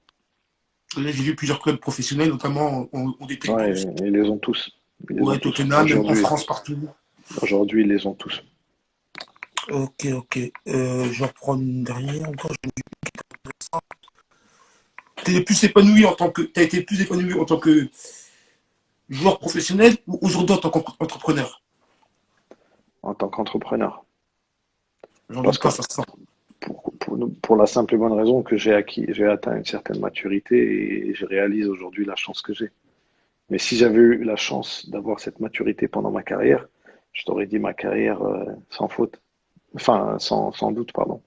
là j'ai vu plusieurs clubs professionnels, notamment ont des Ouais, paiements dessus. ils les ont tous. Ils les ont Ouais, tous. Tottenham, même en France, partout. Aujourd'hui, ils les ont tous. Ok, ok. Je vais reprendre une dernière encore. T'as été plus épanoui en tant que joueur professionnel ou aujourd'hui en tant qu'entrepreneur? En tant qu'entrepreneur. J'en Parce doute que pas, ça se sent. pour la simple et bonne raison que j'ai atteint une certaine maturité et je réalise aujourd'hui la chance que j'ai. Mais si j'avais eu la chance d'avoir cette maturité pendant ma carrière, je t'aurais dit ma carrière sans faute. Enfin, sans doute, pardon.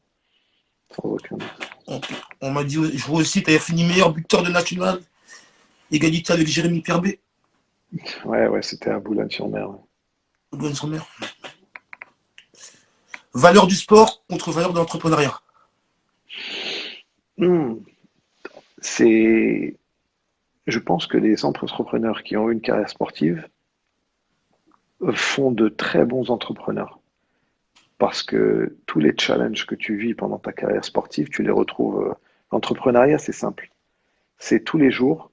Sans aucun doute. Ok. On m'a dit, je vois aussi, tu avais fini meilleur buteur de national, égalité avec Jérémy Perbet, Ouais, ouais, c'était à Boulogne-sur-Mer. Ouais. Boulogne-sur-Mer. Valeur du sport contre valeur de l'entrepreneuriat. Hmm. C'est, je pense que les entrepreneurs qui ont eu une carrière sportive font de très bons entrepreneurs. Parce que tous les challenges que tu vis pendant ta carrière sportive, tu les retrouves. L'entrepreneuriat, c'est simple. C'est tous les jours,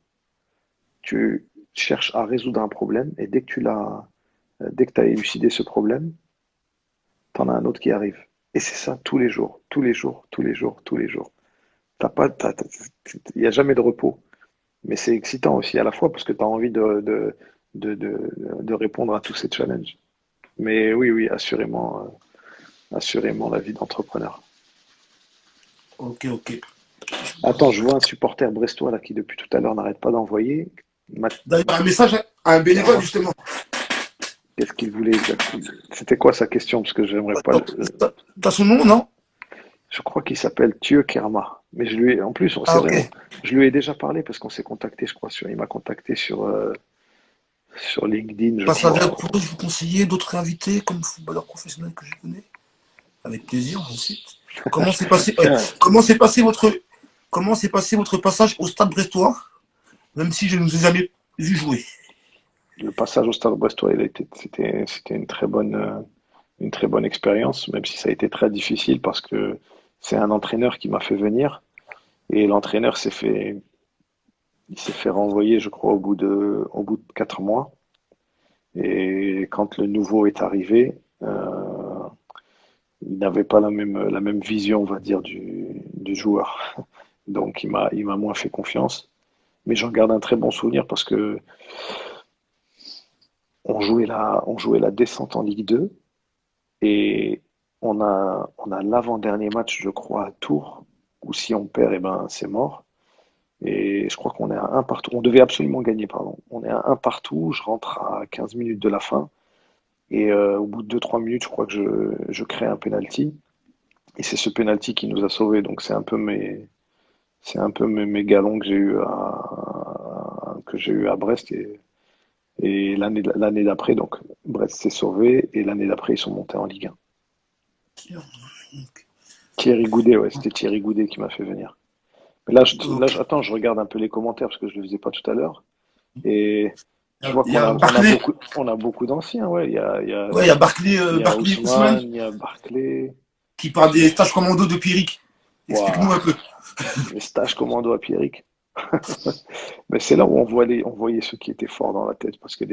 tu cherches à résoudre un problème et dès que tu as élucidé ce problème, tu en as un autre qui arrive. Et c'est ça tous les jours, tous les jours, tous les jours, tous les jours. Il n'y a jamais de repos. Mais c'est excitant aussi à la fois parce que tu as envie de répondre à tous ces challenges. Mais oui, oui, assurément la vie d'entrepreneur. Ok, ok. Attends, je vois un supporter brestois là qui depuis tout à l'heure n'arrête pas d'envoyer. D'ailleurs, un message à un bénévole, Kerma, justement. qu'est-ce qu'il voulait exactement? C'était quoi sa question? Parce que j'aimerais pas. T'as son nom, non? Je crois qu'il s'appelle Thieu Kerma. Mais en plus, c'est Ah, vrai, ok. je lui ai déjà parlé parce qu'on s'est contacté, je crois, il m'a contacté sur LinkedIn, je Passage à crois. pour je vous conseiller d'autres invités comme footballeurs professionnels que je connais. Avec plaisir, ensuite. Comment s'est passé, Tiens, comment s'est passé votre passage au Stade Brestois, même si je ne vous ai jamais vu jouer? le passage au Stade brestois, c'était une très bonne expérience, même si ça a été très difficile parce que c'est un entraîneur qui m'a fait venir et l'entraîneur il s'est fait renvoyer, je crois, au bout de 4 mois. Et quand le nouveau est arrivé, il n'avait pas la même vision, on va dire, du joueur. Donc il m'a moins fait confiance. Mais j'en garde un très bon souvenir parce que on jouait la descente en Ligue 2 et on a l'avant-dernier match, je crois, à Tours, où si on perd, eh ben, c'est mort. Et je crois qu'on est à un partout. On devait absolument gagner, pardon. On est à un partout. Je rentre à 15 minutes de la fin. Et au bout de 2-3 minutes, je crois que je crée un penalty. Et c'est ce penalty qui nous a sauvés. Donc c'est un peu mes galons que j'ai eu à Brest. Et l'année d'après, donc Brest s'est sauvé. Et l'année d'après, ils sont montés en Ligue 1. Thierry Goudet, ouais, c'était Thierry Goudet qui m'a fait venir. Mais attends, je regarde un peu les commentaires parce que je ne le faisais pas tout à l'heure. Et je vois Il y a Barclay, on a beaucoup d'anciens, ouais. ouais, il y a Barclay, Il y a Barclay Ousmane Ousmane, il y a Barclay. qui parle des stages commando de Pierrick. Explique-nous un Waouh, peu. les stages commando à Pierrick. Mais c'est là où on voyait ceux qui étaient forts dans la tête parce que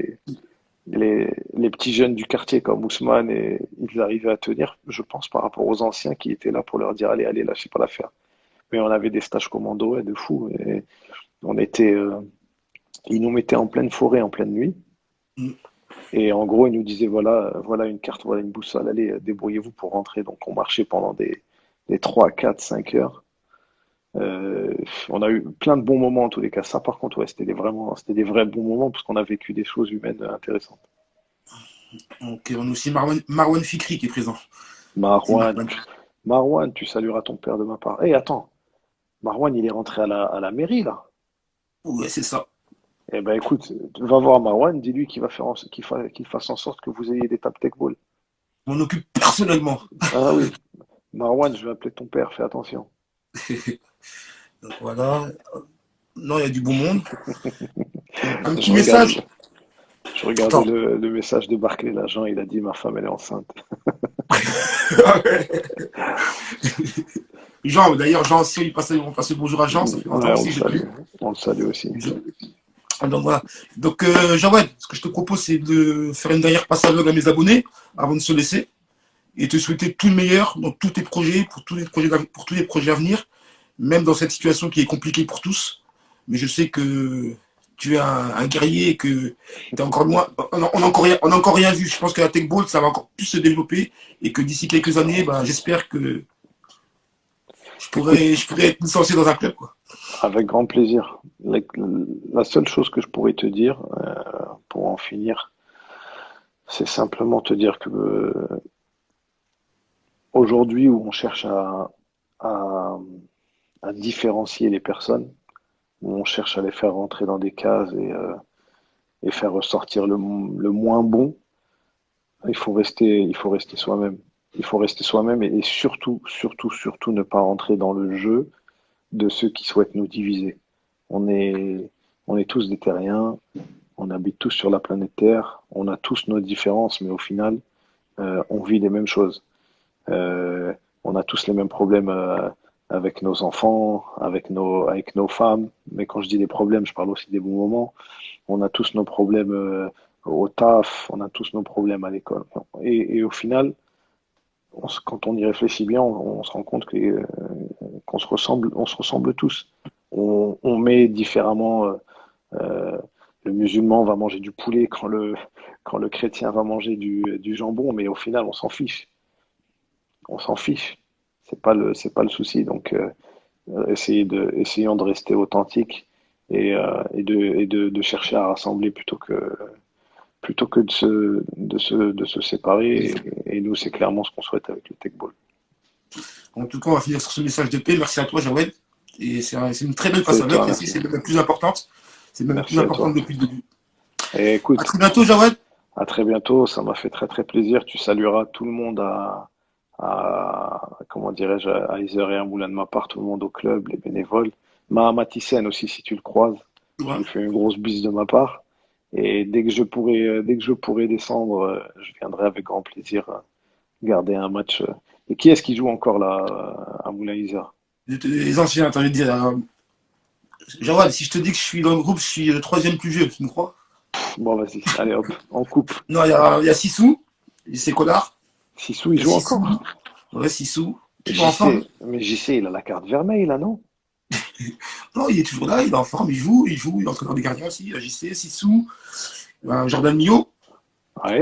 les petits jeunes du quartier comme Ousmane, ils arrivaient à tenir, je pense, par rapport aux anciens qui étaient là pour leur dire allez, allez, lâchez pas l'affaire. Mais on avait des stages commando, ouais, de fou. Et on était, ils nous mettaient en pleine forêt, en pleine nuit. Mm. Et en gros, ils nous disaient, voilà, voilà une carte, voilà une boussole, allez, débrouillez-vous pour rentrer. Donc on marchait pendant des 3, 4, 5 heures. Euh, on a eu plein de bons moments en tous les cas. Ça, par contre, ouais, c'était des vrais bons moments parce qu'on a vécu des choses humaines intéressantes. Donc, on a aussi Marwan Fikri qui est présent. C'est Marouane, Marwan. Marouane, tu salueras ton père de ma part. Eh, attends, Marouane, il est rentré à la mairie, là. Ouais, c'est ça. Eh ben écoute, va voir Marouane, dis-lui qu'il fasse en sorte que vous ayez des tables tech ball. Je m'en occupe personnellement. Ah oui, Marouane, je vais appeler ton père, fais attention. Donc voilà. Non, il y a du bon monde. Un petit Je regarde, message. je regardais Attends. le message de Barclay, l'agent, il a dit ma femme elle est enceinte. Jean, d'ailleurs, Jean aussi, on passe le bonjour à Jean, ça fait longtemps Ouais, aussi que je l'ai on le salue aussi. plus. Donc voilà. Donc Jawed, ce que je te propose, c'est de faire une dernière passe aveugle à mes abonnés avant de se laisser et te souhaiter tout le meilleur dans tous tes projets, pour tous les projets à venir, même dans cette situation qui est compliquée pour tous. Mais je sais que tu es un guerrier et que tu es encore loin. On n'a encore rien vu. Je pense que la Tech Ball, ça va encore plus se développer et que d'ici quelques années, ben, j'espère que Écoute, je pourrais être licencié dans un club, quoi. avec grand plaisir. La seule chose que je pourrais te dire, pour en finir, c'est simplement te dire que aujourd'hui où on cherche à, à différencier les personnes, où on cherche à les faire rentrer dans des cases et faire ressortir le moins bon, il faut rester soi-même. Il faut rester soi-même et surtout, surtout, surtout ne pas rentrer dans le jeu de ceux qui souhaitent nous diviser. On est, on est tous des terriens, on habite tous sur la planète Terre, on a tous nos différences, mais au final, on vit les mêmes choses. On a tous les mêmes problèmes avec nos enfants, avec nos femmes. Mais quand je dis des problèmes, je parle aussi des bons moments. On a tous nos problèmes au taf, on a tous nos problèmes à l'école. Et au final, quand on y réfléchit bien, on se rend compte qu'on se ressemble tous. On met différemment. Euh, le musulman va manger du poulet quand le chrétien va manger du jambon, mais au final, on s'en fiche. On s'en fiche. C'est pas le souci. Donc, essayons de rester authentique de chercher à rassembler plutôt que de se séparer. Et nous, c'est clairement ce qu'on souhaite avec le Tech Ball. En tout cas, on va finir sur ce message de paix. Merci à toi, Jawed. Et c'est une très belle C'est passe toi, aveugle. Et merci. c'est même la plus importante. C'est même la plus Merci à importante toi. depuis le début. Et À écoute, très bientôt, Jawed. à très bientôt. Ça m'a fait très très plaisir. Tu salueras tout le monde comment dirais-je, à Isère et à Moulin de ma part, tout le monde au club, les bénévoles. Mahamat Hissène aussi, si tu le croises, tu Ouais. lui fais une grosse bise de ma part. Et dès que je pourrai descendre, je viendrai avec grand plaisir garder un match. Et qui est-ce qui joue encore là à Moulin Isère? Les anciens, t'as envie de dire. Jawed, si je te dis que je suis dans le groupe, je suis le troisième plus vieux, tu me crois? Bon, vas-y, allez hop, on coupe. Non, il y a Sissou, c'est Connard. Sissou, il joue Sissou. encore. Ouais, Sissou. Toujours en forme. Mais JC, il a la carte vermeille, là, non? Non, il est toujours là, il est en forme, il est entraîneur des gardiens aussi. Il y a JC, Sissou, Jordan Mio, Ouais,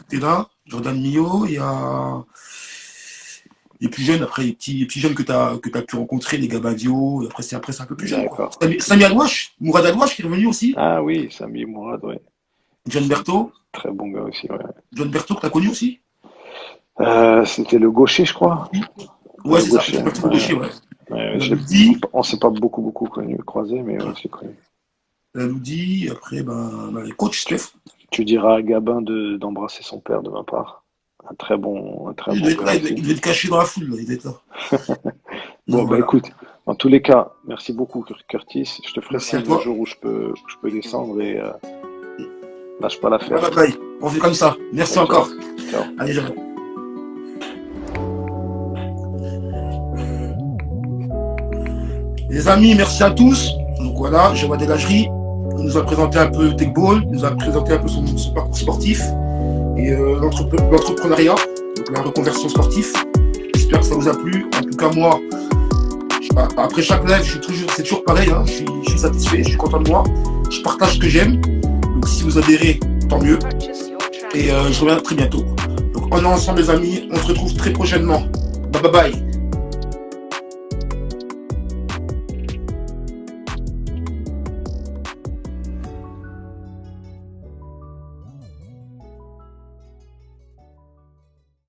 qui est là. Jordan Mio, il y a les plus jeunes, après, les petits jeunes que tu as pu rencontrer, les Gabadio, et après, c'est un peu plus jeune. d'accord. Sami Alouache, Mourad Alouache qui est revenu aussi. Ah oui, Sami Mourad, ouais. John Berto, Très bon gars aussi, ouais. Que tu as connu aussi. C'était le gaucher, je crois. Ouais, Le c'est ça, gaucher, John Berto, ouais. gaucher, ouais. Ouais, Loudi, on s'est pas beaucoup croisé, mais ouais, c'est connu. Loudi, après, les coachs, Steph. Tu diras à Gabin d'embrasser son père de ma part. Un très bon Il devait gars être là, aussi. il devait être caché dans la foule, là, il devait être là. Bon, Donc, bah voilà. écoute, dans tous les cas, merci beaucoup Curtis. Je te ferai Merci à signe toi. le jour où je peux descendre et lâche pas l'affaire. Bye bye. On fait comme ça. Merci Ok. encore. Ciao. Allez, j'arrête. Les amis, merci à tous. Donc voilà, Jawad El Hajri nous a présenté un peu Techball, nous a présenté un peu son parcours sportif et l'entrepreneuriat, donc la reconversion sportive. J'espère que ça vous a plu. En tout cas, moi, après chaque live, c'est toujours pareil. Hein, je suis satisfait, je suis content de moi. Je partage ce que j'aime. Donc si vous adhérez, tant mieux. Et je reviens très bientôt. Donc on est ensemble les amis, on se retrouve très prochainement. Bye bye bye.